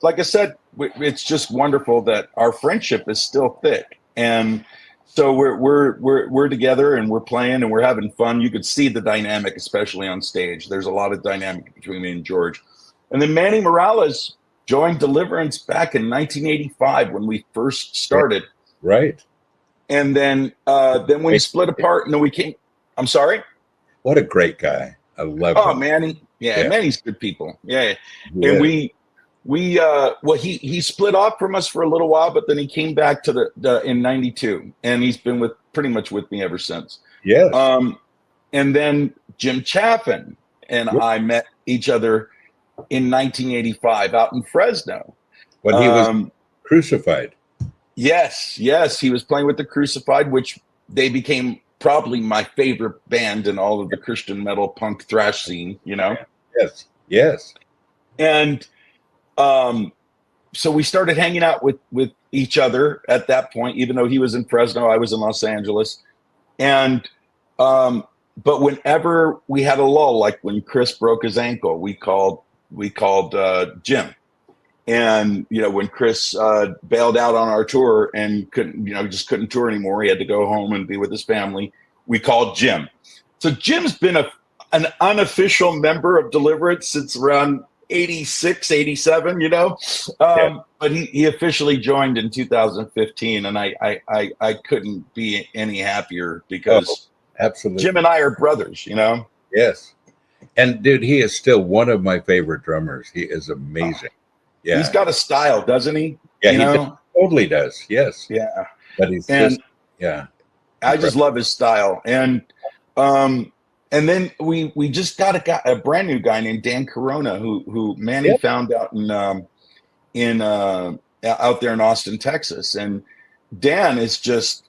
S4: like I said, it's just wonderful that our friendship is still thick, and so we're together and we're playing and we're having fun. You could see the dynamic, especially on stage. There's a lot of dynamic between me and George, and then Manny Morales joined Deliverance back in 1985 when we first started.
S2: Right.
S4: And then we split apart, and then we came. I'm sorry?
S2: What a great guy. I love him.
S4: Oh, Manny. Yeah, Manny's good people. Yeah. And he split off from us for a little while, but then he came back to in 92, and he's been pretty much with me ever since.
S2: Yes.
S4: And then Jim Chaffin and I met each other in 1985 out in Fresno.
S2: When he was crucified.
S4: Yes. He was playing with the Crucified, which they became probably my favorite band in all of the Christian metal punk thrash scene,
S2: Yes.
S4: And so we started hanging out with each other at that point, even though he was in Fresno, I was in Los Angeles. And but whenever we had a lull, like when Chris broke his ankle, we called Jim. And when Chris bailed out on our tour and just couldn't tour anymore, he had to go home and be with his family, we called Jim. So Jim's been an unofficial member of Deliverance since around 86, 87, but he officially joined in 2015, and I couldn't be any happier because
S2: absolutely,
S4: Jim and I are brothers,
S2: Yes. And dude, he is still one of my favorite drummers. He is amazing. Yeah.
S4: He's got a style, doesn't he?
S2: Yeah, he totally does. Yes.
S4: Yeah.
S2: But he's
S4: I just love his style. And then we just got a brand new guy named Dan Corona who Manny found out out there in Austin, Texas. And Dan is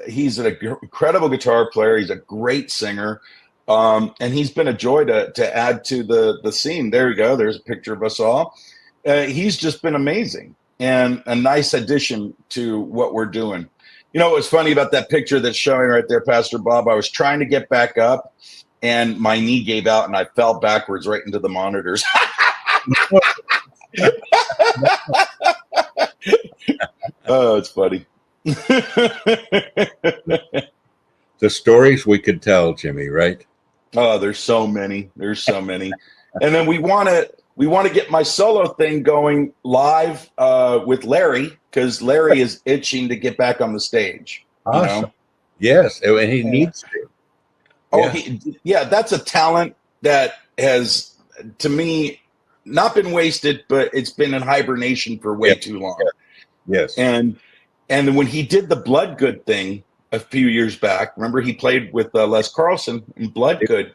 S4: he's an incredible guitar player. He's a great singer. And he's been a joy to add to the scene. There you go. There's a picture of us all. He's just been amazing and a nice addition to what we're doing. What's funny about that picture that's showing right there, Pastor Bob, I was trying to get back up and my knee gave out and I fell backwards right into the monitors. Oh, it's funny.
S2: The stories we could tell, Jimmy, right?
S4: Oh, there's so many. And then we want to get my solo thing going live with Larry, because Larry is itching to get back on the stage.
S2: Awesome. Yes, and he needs to.
S4: Oh, that's a talent that has, to me, not been wasted, but it's been in hibernation for way too long.
S2: Yes.
S4: And when he did the Bloodgood thing a few years back, remember he played with Les Carlson in Bloodgood,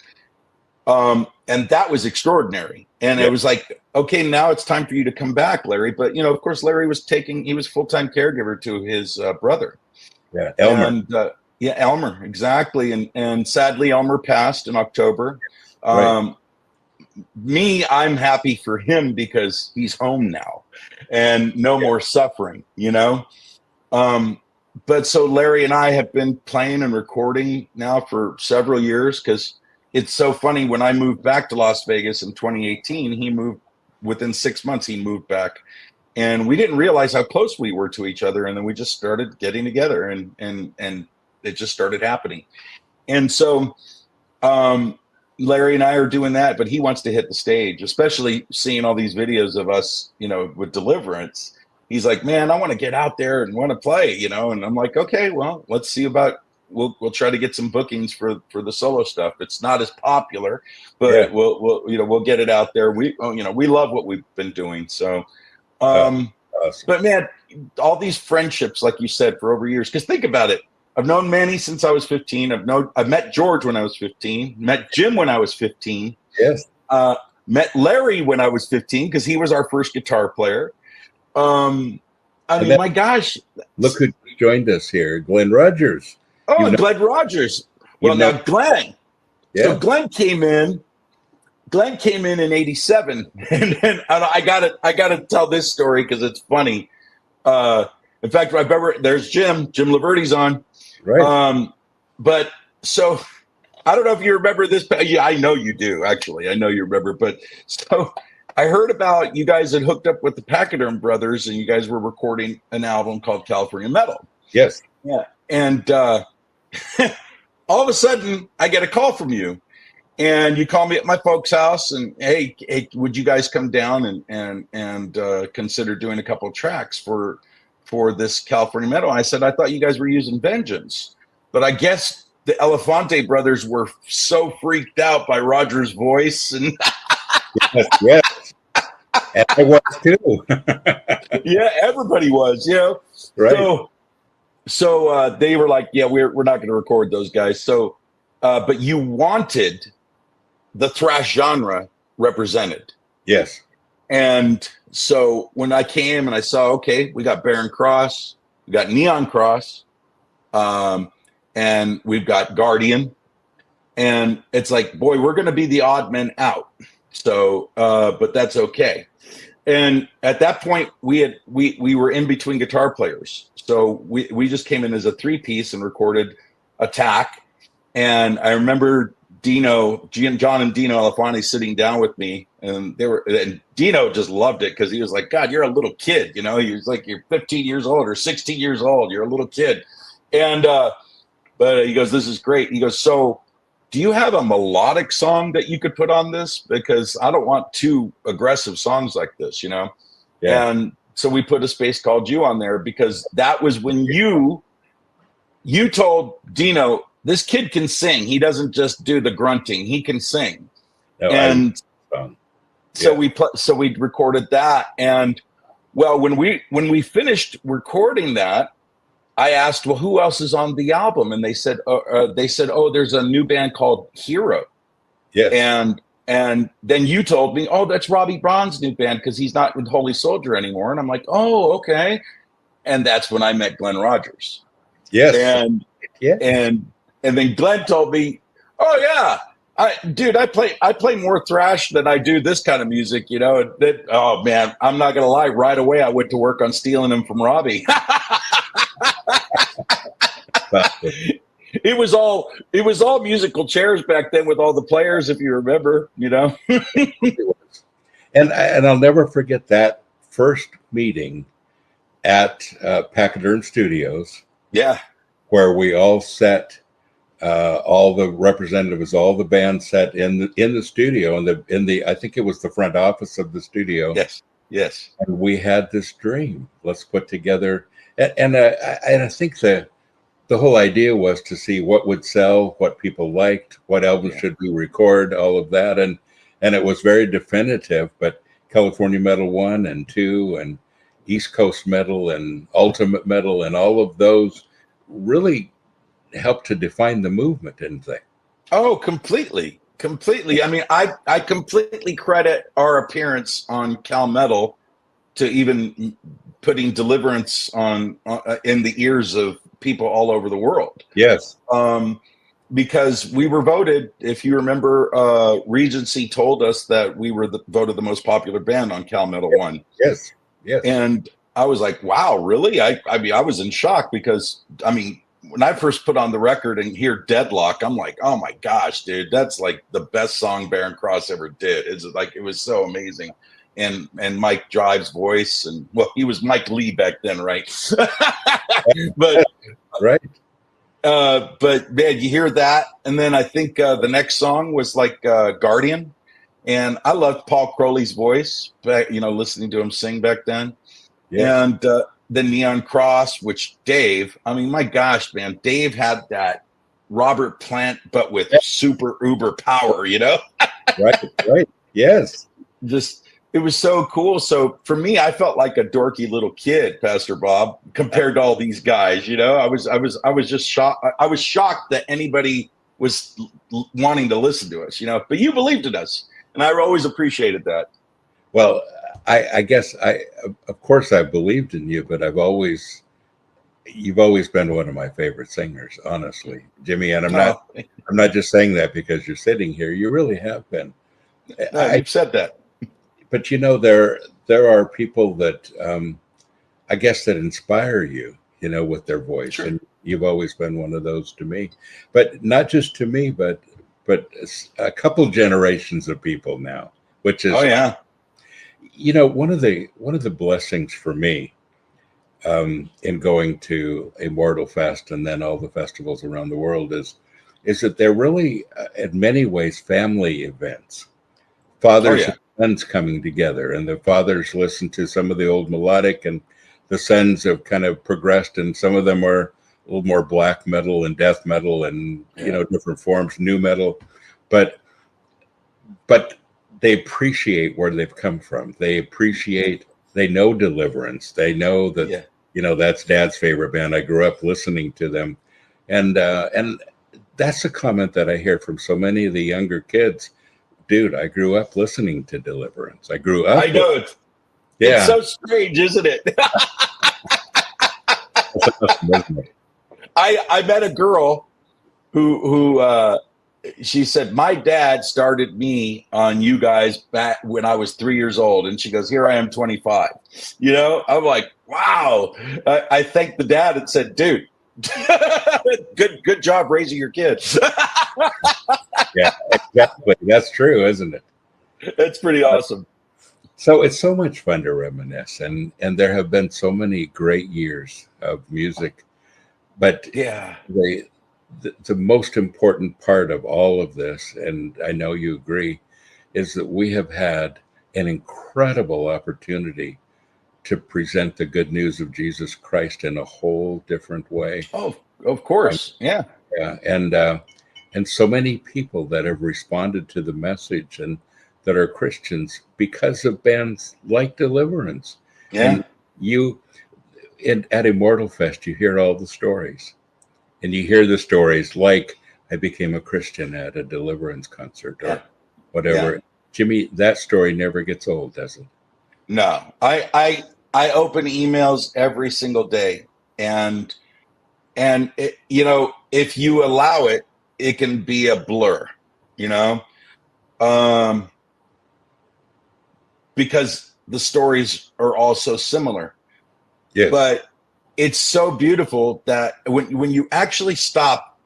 S4: and that was extraordinary. And it was like, okay, now it's time for you to come back, Larry. But of course, Larry was full-time caregiver to his brother.
S2: Yeah, Elmer.
S4: And, Elmer, exactly. And sadly, Elmer passed in October.
S2: Right.
S4: I'm happy for him because he's home now and no more suffering, But so Larry and I have been playing and recording now for several years, because it's so funny. When I moved back to Las Vegas in 2018, he moved within 6 months. He moved back, and we didn't realize how close we were to each other. And then we just started getting together, and it just started happening. And so Larry and I are doing that, but he wants to hit the stage, especially seeing all these videos of us, with Deliverance. He's like, man, I want to get out there and want to play, and I'm like, okay, well, let's see about, we'll try to get some bookings for the solo stuff. It's not as popular, but we'll get it out there. We love what we've been doing. So,
S2: awesome.
S4: But man, all these friendships, like you said, for over years, because think about it. I've known Manny since I was 15. I've met George when I was 15, met Jim when I was 15.
S2: Yes.
S4: Met Larry when I was 15, because he was our first guitar player. My gosh.
S2: Look who joined us here, Glenn Rogers.
S4: Oh, Glenn Rogers. Well, now Glenn.
S2: Yeah.
S4: So Glenn came in in 87. And then I gotta tell this story because it's funny. In fact, I remember there's Jim Laverty's on.
S2: Right.
S4: But so I don't know if you remember this. Yeah, I know you do, actually. I know you remember. But so I heard about you guys had hooked up with the Pachyderm Brothers, and you guys were recording an album called California Metal.
S2: Yes.
S4: Yeah. And all of a sudden, I get a call from you, and you call me at my folks' house, and hey, would you guys come down and consider doing a couple of tracks for this California Metal? And I said, I thought you guys were using Vengeance, but I guess the Elefante brothers were so freaked out by Roger's voice, and
S2: yes. And I was too.
S4: yeah, everybody was,
S2: Right.
S4: So they were like, yeah, we're not going to record those guys. So, but you wanted the thrash genre represented.
S2: Yes.
S4: And so when I came and I saw, okay, we got Barren Cross, we got Neon Cross, and we've got Guardian, and it's like, boy, we're going to be the odd men out. So, but that's okay. And at that point, we were in between guitar players. So we just came in as a 3-piece and recorded Attack. And I remember John and Dino Elefante sitting down with me, and Dino just loved it because he was like, God, you're a little kid, He was like, you're 15 years old or 16 years old. You're a little kid. And, but he goes, this is great. He goes, so do you have a melodic song that you could put on this? Because I don't want two aggressive songs like this, Yeah. And so we put A Space Called You on there, because that was when you told Dino, this kid can sing. He doesn't just do the grunting. He can sing. No, and so we recorded that. And well, when we finished recording that, I asked, well, who else is on the album? And they said, oh, there's a new band called Hero.
S2: Yes.
S4: And then you told me, oh, that's Robbie Braun's new band, because he's not with Holy Soldier anymore. And I'm like, oh, okay. And that's when I met Glenn Rogers.
S2: Yes.
S4: And then Glenn told me, oh yeah, I play more thrash than I do this kind of music, oh man, I'm not gonna lie, right away I went to work on stealing them from Robbie. It was all musical chairs back then with all the players, if you remember,
S2: And I'll never forget that first meeting at Pachyderm Studios.
S4: Yeah.
S2: Where we all sat, all the representatives, all the band sat in the studio, I think it was the front office of the studio.
S4: Yes.
S2: And we had this dream. Let's put together, and I think the whole idea was to see what would sell, what people liked, what albums should we record, all of that, and it was very definitive. But California Metal 1 and 2 and East Coast Metal and Ultimate Metal, and all of those really helped to define the movement, didn't they?
S4: Oh, completely. I mean, I completely credit our appearance on Cal Metal to even putting Deliverance on in the ears of people all over the world.
S2: Yes.
S4: Because we were voted, if you remember, Regency told us that we were voted the most popular band on Cal Metal 1.
S2: Yes.
S4: And I was like, wow, really? I mean, I was in shock because, I mean, when I first put on the record and hear Deadlock, I'm like, oh my gosh, dude, that's like the best song Barren Cross ever did. It's like, it was so amazing. And Mike Drive's voice, and well, he was Mike Lee back then, right? But
S2: right.
S4: But man, you hear that, and then I think the next song was like Guardian, and I loved Paul Crowley's voice, back, listening to him sing back then. Yeah. And the Neon Cross, which Dave, I mean, my gosh, man, Dave had that Robert Plant, but with super uber power,
S2: Right. Yes.
S4: Just, it was so cool. So for me, I felt like a dorky little kid, Pastor Bob, compared to all these guys. I was just shocked. I was shocked that anybody was wanting to listen to us. But you believed in us, and I always appreciated that.
S2: Well, I guess of course I believed in you, but you've always been one of my favorite singers, honestly, Jimmy. And I'm not just saying that because you're sitting here. You really have been.
S4: No, you've said that.
S2: But there are people that I guess that inspire you, with their voice, sure. And you've always been one of those to me. But not just to me, but a couple generations of people now, which is one of the blessings for me in going to Immortal Fest and then all the festivals around the world is that they're really in many ways family events. Fathers and sons coming together, and the fathers listen to some of the old melodic, and the sons have kind of progressed, and some of them are a little more black metal and death metal and different forms, new metal, but they appreciate where they've come from. They know Deliverance. They know that that's Dad's favorite band. I grew up listening to them, and that's a comment that I hear from so many of the younger kids. Dude, I grew up listening to Deliverance. I grew up.
S4: I know it. Yeah. It's so strange, isn't it? I met a girl who she said, my dad started me on you guys back when I was 3 years old. And she goes, here I am 25. I'm like, wow. I thanked the dad and said, dude, good job raising your kids.
S2: Yeah, exactly. That's true, isn't it?
S4: That's pretty awesome.
S2: So it's so much fun to reminisce, and there have been so many great years of music. But the most important part of all of this, and I know you agree, is that we have had an incredible opportunity to present the good news of Jesus Christ in a whole different way.
S4: Oh, of course. Yeah.
S2: And so many people that have responded to the message and that are Christians because of bands like Deliverance. Yeah. And at Immortal Fest, you hear all the stories. And you hear the stories like, I became a Christian at a Deliverance concert or whatever. Yeah. Jimmy, that story never gets old, does it?
S4: No. I open emails every single day. And it, if you allow it, it can be a blur, because the stories are all so similar.
S2: Yes.
S4: But it's so beautiful that when you actually stop,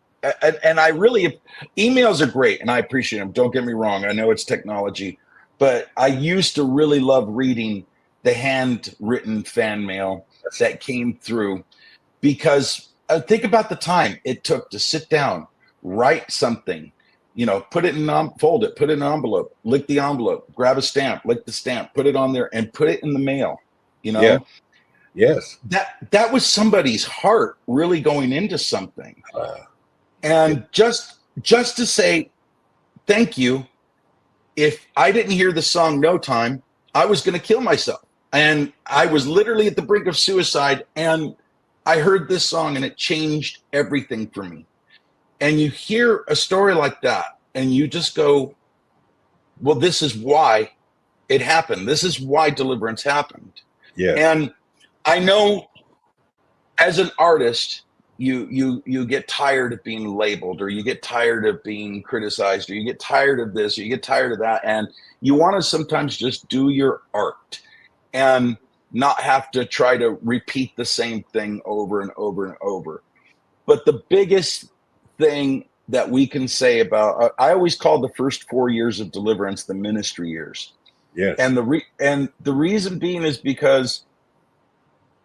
S4: and I really, emails are great and I appreciate them. Don't get me wrong. I know it's technology, but I used to really love reading the handwritten fan mail that came through, because think about the time it took to sit down, write something, put it in, fold it, put it in an envelope, lick the envelope, grab a stamp, lick the stamp, put it on there and put it in the mail,
S2: Yeah. Yes.
S4: That was somebody's heart really going into something. And just to say thank you. If I didn't hear the song No Time, I was going to kill myself. And I was literally at the brink of suicide. And I heard this song and it changed everything for me. And you hear a story like that and you just go, well, this is why it happened. This is why Deliverance happened.
S2: Yeah.
S4: And I know as an artist, you get tired of being labeled, or you get tired of being criticized, or you get tired of this, or you get tired of that. And you want to sometimes just do your art and not have to try to repeat the same thing over and over and over. But the biggest thing that we can say about, I always call the first 4 years of Deliverance the ministry years.
S2: Yes.
S4: And the reason being is because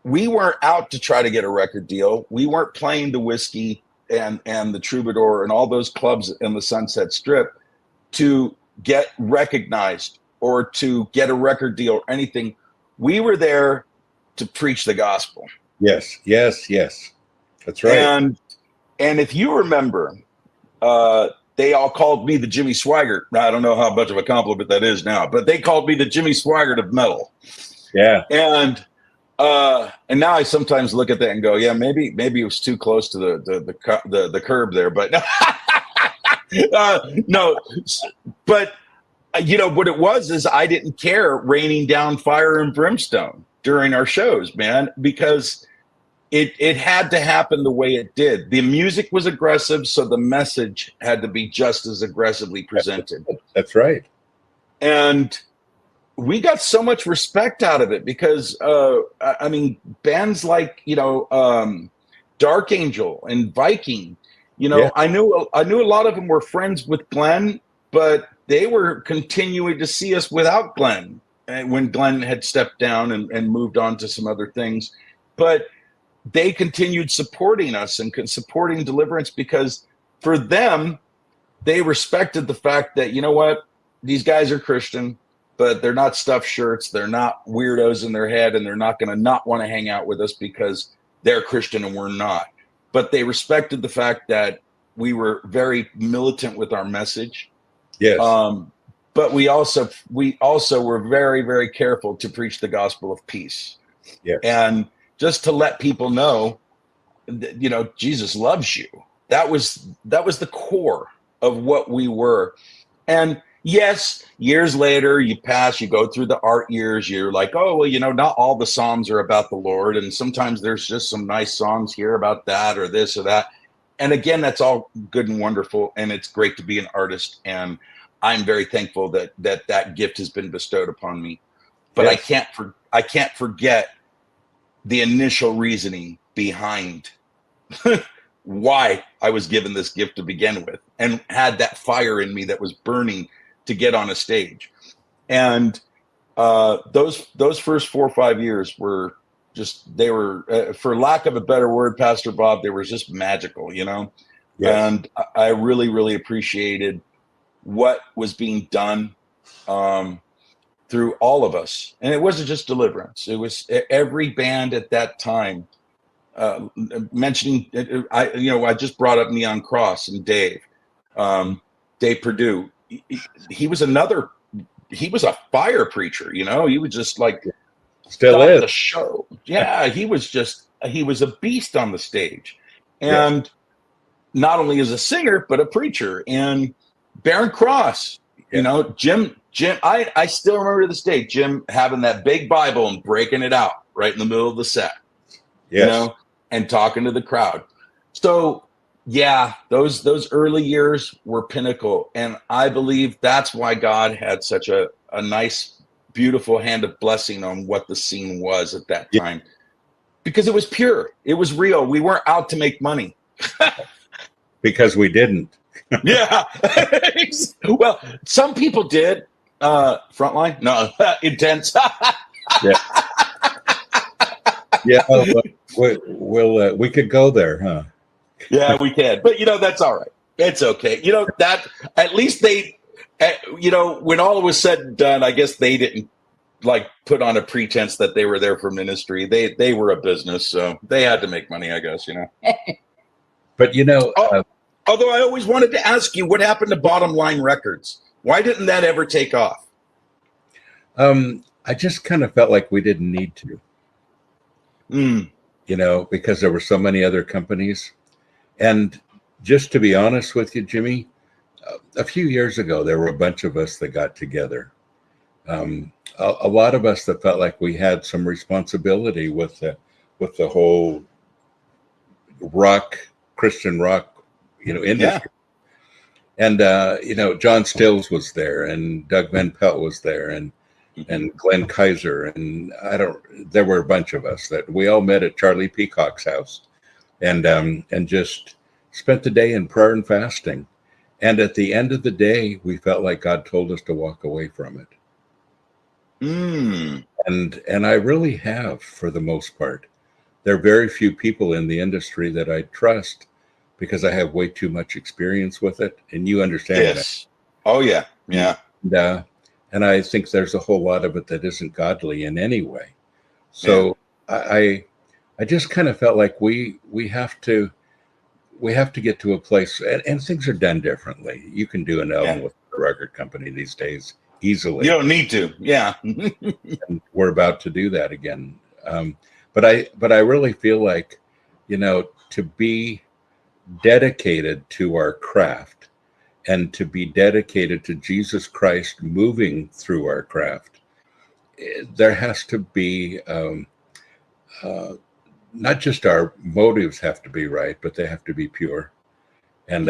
S4: we weren't out to try to get a record deal. We weren't playing the Whiskey and the Troubadour and all those clubs in the Sunset Strip to get recognized or to get a record deal or anything. We were there to preach the gospel.
S2: Yes, yes, yes. That's right.
S4: And if you remember, they all called me the Jimmy Swaggart. I don't know how much of a compliment that is now, but they called me the Jimmy Swaggart of metal.
S2: Yeah.
S4: And now I sometimes look at that and go, yeah, maybe it was too close to the curb there, but no. But you know what it was is I didn't care raining down fire and brimstone during our shows, man, because it had to happen the way it did. The music was aggressive, so the message had to be just as aggressively presented.
S2: That's right.
S4: And we got so much respect out of it because, I mean, bands like, Dark Angel and Viking,
S2: Yeah.
S4: I knew a lot of them were friends with Glenn, but they were continuing to see us without Glenn when Glenn had stepped down and moved on to some other things. But they continued supporting us and supporting Deliverance because for them, they respected the fact that, you know what, these guys are Christian, but they're not stuffed shirts. They're not weirdos in their head, and they're not going to not want to hang out with us because they're Christian and we're not. But they respected the fact that we were very militant with our message.
S2: Yes.
S4: But we also were very, very careful to preach the gospel of peace.
S2: Yeah.
S4: And just to let people know that, Jesus loves you. That was the core of what we were. And yes, years later, you go through the art years. You're like, oh, well, not all the Psalms are about the Lord. And sometimes there's just some nice songs here about that or this or that. And again, that's all good and wonderful. And it's great to be an artist. And I'm very thankful that gift has been bestowed upon me. But yes. I can't forget the initial reasoning behind why I was given this gift to begin with, and had that fire in me that was burning to get on a stage. And those first 4 or 5 years were they were, for lack of a better word, Pastor Bob, they were just magical, Yes. And I really, really appreciated what was being done through all of us. And it wasn't just Deliverance. It was every band at that time. Mentioning, I just brought up Neon Cross and Dave Perdue. He was a fire preacher, he was just like,
S2: still is
S4: the show. Yeah. He was a beast on the stage. And not only as a singer, but a preacher. And Baron Cross, Jim, I still remember to this day, Jim having that big Bible and breaking it out right in the middle of the set, and talking to the crowd. So yeah, those early years were pinnacle. And I believe that's why God had such a nice, beautiful hand of blessing on what the scene was at that time, because it was pure. It was real. We weren't out to make money.
S2: Because we didn't.
S4: Yeah. Well, some people did. Frontline? No, Intense.
S2: Yeah. Yeah. We could go there, huh?
S4: Yeah, we can. But that's all right. It's okay. That at least they, when all was said and done, I guess they didn't put on a pretense that they were there for ministry. They were a business, so they had to make money, I guess.
S2: But
S4: although I always wanted to ask you, what happened to Bottom Line Records? Why didn't that ever take off?
S2: I just kind of felt like we didn't need to, you know, because there were so many other companies. And just to be honest with you, Jimmy, a few years ago, there were a bunch of us that got together. A lot of us that felt like we had some responsibility with the whole Christian rock, you know, industry. Yeah. And you know, John Stills was there, and Doug Van Pelt was there, and Glenn Kaiser, and there were a bunch of us that we all met at Charlie Peacock's house, and just spent the day in prayer and fasting. And at the end of the day, we felt like God told us to walk away from it. And I really have, for the most part. There are very few people in the industry that I trust because I have way too much experience with it, and you understand that.
S4: Oh yeah, yeah.
S2: And I think there's a whole lot of it that isn't godly in any way. So I just kind of felt like we have to get to a place, and things are done differently. You can do an album with a record company these days easily.
S4: You don't need to,
S2: And we're about to do that again. But I really feel like, you know, to be dedicated to our craft and to be dedicated to Jesus Christ moving through our craft, there has to be not just our motives have to be right, but they have to be pure, and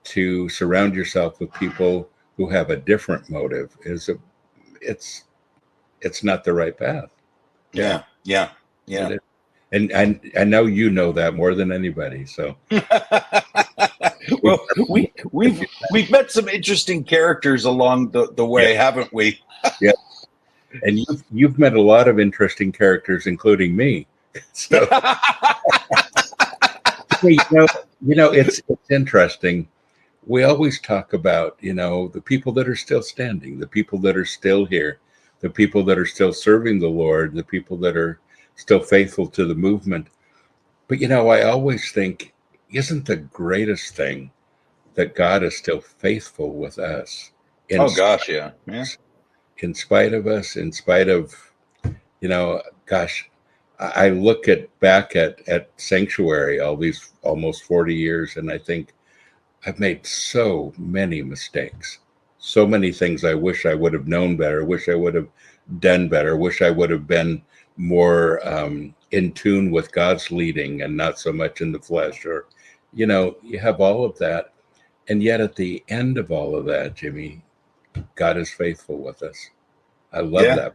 S2: to surround yourself with people who have a different motive it's not the right path.
S4: Yeah.
S2: And I know you know that more than anybody. So,
S4: well, we've met some interesting characters along the way, haven't we?
S2: Yeah, and you've met a lot of interesting characters, including me. So, you know, it's interesting. We always talk about, you know, the people that are still standing, the people that are still here, the people that are still serving the Lord, the people that are still faithful to the movement. But, you know, I always think, isn't the greatest thing that God is still faithful with us?
S4: Oh, gosh, yeah.
S2: In spite of us, in spite of, you know, gosh, I look back at Sanctuary all these almost 40 years, and I think I've made so many mistakes, so many things I wish I would have known better, wish I would have done better, wish I would have been more in tune with God's leading and not so much in the flesh. Or, you know, you have all of that. And yet at the end of all of that, Jimmy, God is faithful with us. I love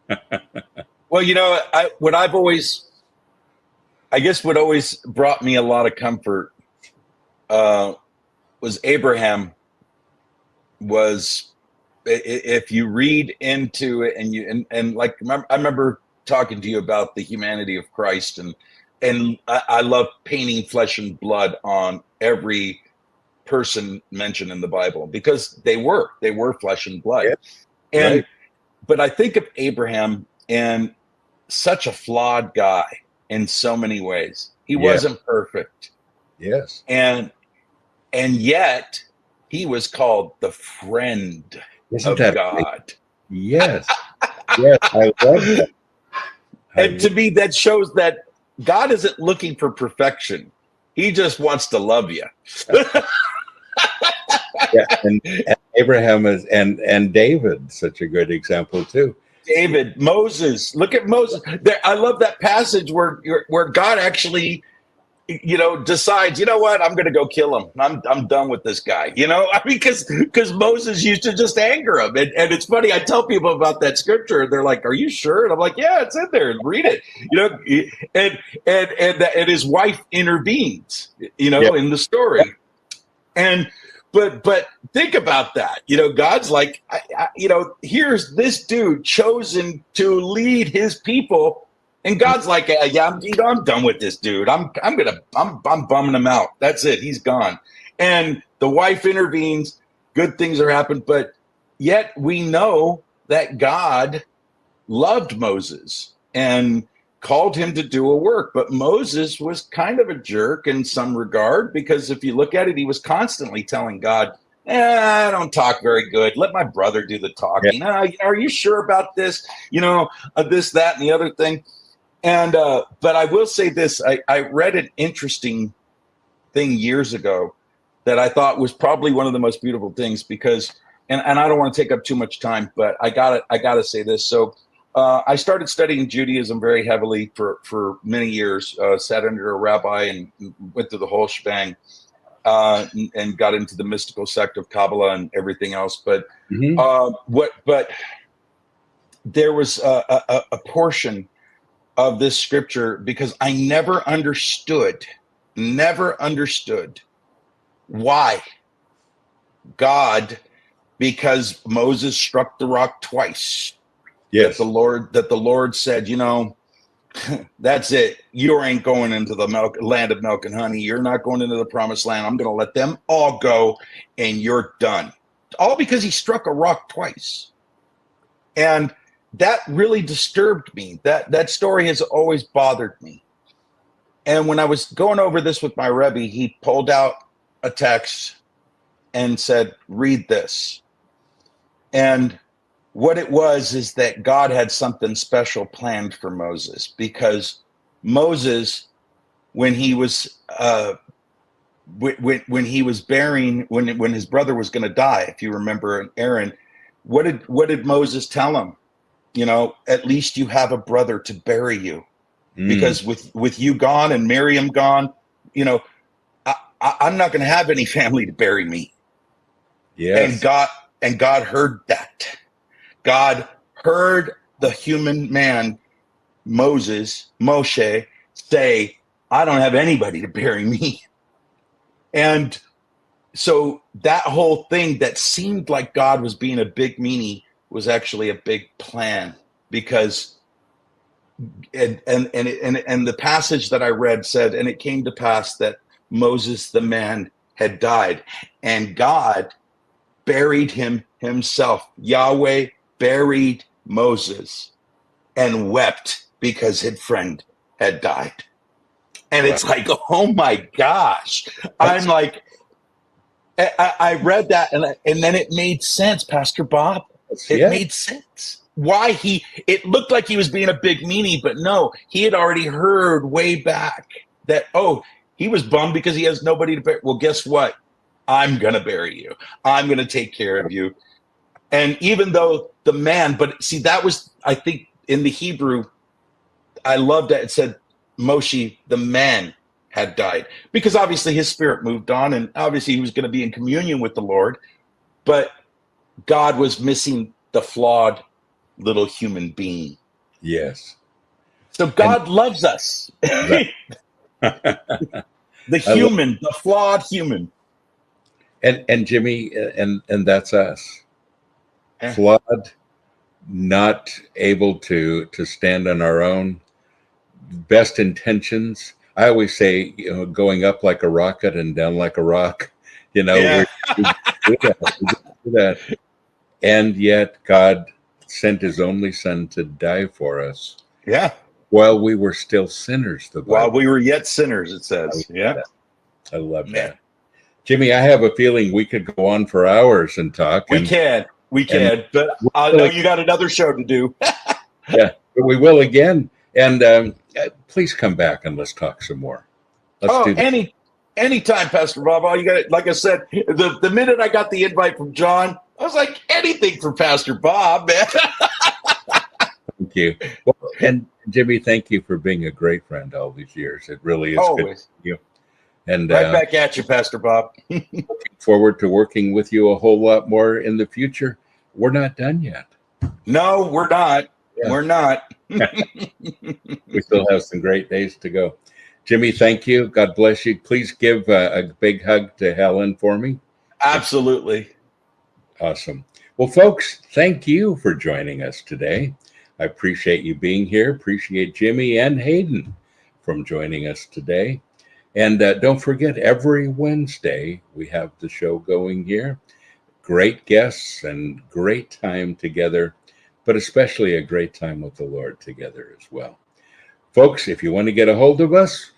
S2: that.
S4: Well, you know, what always brought me a lot of comfort was Abraham. If you read into it, and like, I remember talking to you about the humanity of Christ, and I love painting flesh and blood on every person mentioned in the Bible, because they were flesh and blood. But I think of Abraham, and such a flawed guy in so many ways. He wasn't perfect.
S2: Yes.
S4: And yet he was called the friend of God.
S2: Yes. Yes, I love that.
S4: And to me, that shows that God isn't looking for perfection. He just wants to love you.
S2: And Abraham and David, such a good example too.
S4: David, Moses. Look at Moses. I love that passage where God actually, you know, decides, you know what, I'm going to go kill him. I'm done with this guy. You know, I mean, because Moses used to just anger him. And it's funny. I tell people about that scripture. They're like, are you sure? And I'm like, yeah, it's in there. Read it. You know, and his wife intervenes, you know, in the story. And But think about that. You know, God's like, you know, here's this dude chosen to lead his people, and God's like, I'm done with this dude. I'm bumming him out. That's it. He's gone. And the wife intervenes. Good things are happening, but yet we know that God loved Moses and called him to do a work. But Moses was kind of a jerk in some regard, because if you look at it, he was constantly telling God, I don't talk very good. Let my brother do the talking. Are you sure about this? This, that, and the other thing. And but I will say this: I read an interesting thing years ago that I thought was probably one of the most beautiful things, because, and I don't want to take up too much time, but I gotta say this. So I started studying Judaism very heavily for many years. Sat under a rabbi and went through the whole shebang. And got into the mystical sect of Kabbalah and everything else. But but there was a portion of this scripture, because I never understood why God, because Moses struck the rock twice. Yes, that the Lord said, that's it. You ain't going into the land of milk and honey. You're not going into the promised land. I'm going to let them all go, and you're done. All because he struck a rock twice. And that really disturbed me. That story has always bothered me. And when I was going over this with my Rebbe, he pulled out a text and said, read this. And what it was is that God had something special planned for Moses, because Moses, when he was when his brother was going to die, if you remember, Aaron, what did Moses tell him? At least you have a brother to bury you, because with you gone and Miriam gone, I'm not going to have any family to bury me. Yes. And God heard that. God heard the human man, Moshe, say, I don't have anybody to bury me. And so that whole thing that seemed like God was being a big meanie was actually a big plan, because and the passage that I read said, and it came to pass that Moses the man had died, and God buried him himself. Yahweh buried Moses and wept because his friend had died. And it's like, oh my gosh. I'm like, I read that and then it made sense, Pastor Bob. It made sense. Why it looked like he was being a big meanie, but no, he had already heard way back that, he was bummed because he has nobody to bury. Well, guess what? I'm going to bury you. I'm going to take care of you. And even though the man, but see, that was, I think in the Hebrew, I loved that it said Moshe, the man, had died, because obviously his spirit moved on, and obviously he was going to be in communion with the Lord, but God was missing the flawed little human being. Yes. So God loves us. The human, the flawed human.
S2: And Jimmy, and that's us. Flawed, not able to stand on our own, best intentions. I always say, going up like a rocket and down like a rock. We do that. And yet God sent his only son to die for us. Yeah. While we were still sinners.
S4: While we were yet sinners, it says.
S2: I love that. Jimmy, I have a feeling we could go on for hours and talk.
S4: We can, but I know you got another show to do.
S2: Yeah, but we will again. And please come back and let's talk some more. Let's do that.
S4: Anytime, Pastor Bob. All you got, like I said, the minute I got the invite from John, I was like, anything for Pastor Bob, man.
S2: Thank you. Well, and Jimmy, thank you for being a great friend all these years. It really is
S4: always
S2: good to see you. And
S4: right back at you, Pastor Bob.
S2: Looking forward to working with you a whole lot more in the future. We're not done yet.
S4: No, we're not. Yeah. We're not.
S2: We still have some great days to go. Jimmy, thank you. God bless you. Please give a big hug to Helen for me.
S4: Absolutely.
S2: Awesome. Well, folks, thank you for joining us today. I appreciate you being here. Appreciate Jimmy and Hayden from joining us today. And don't forget, every Wednesday we have the show going here. Great guests and great time together, but especially a great time with the Lord together as well. Folks, if you want to get a hold of us,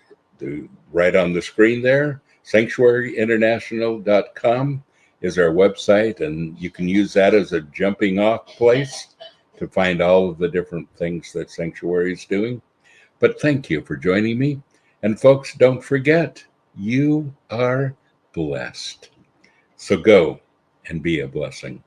S2: right on the screen there, sanctuaryinternational.com. is our website, and you can use that as a jumping off place to find all of the different things that Sanctuary is doing. But thank you for joining me. And folks, don't forget, you are blessed. So go and be a blessing.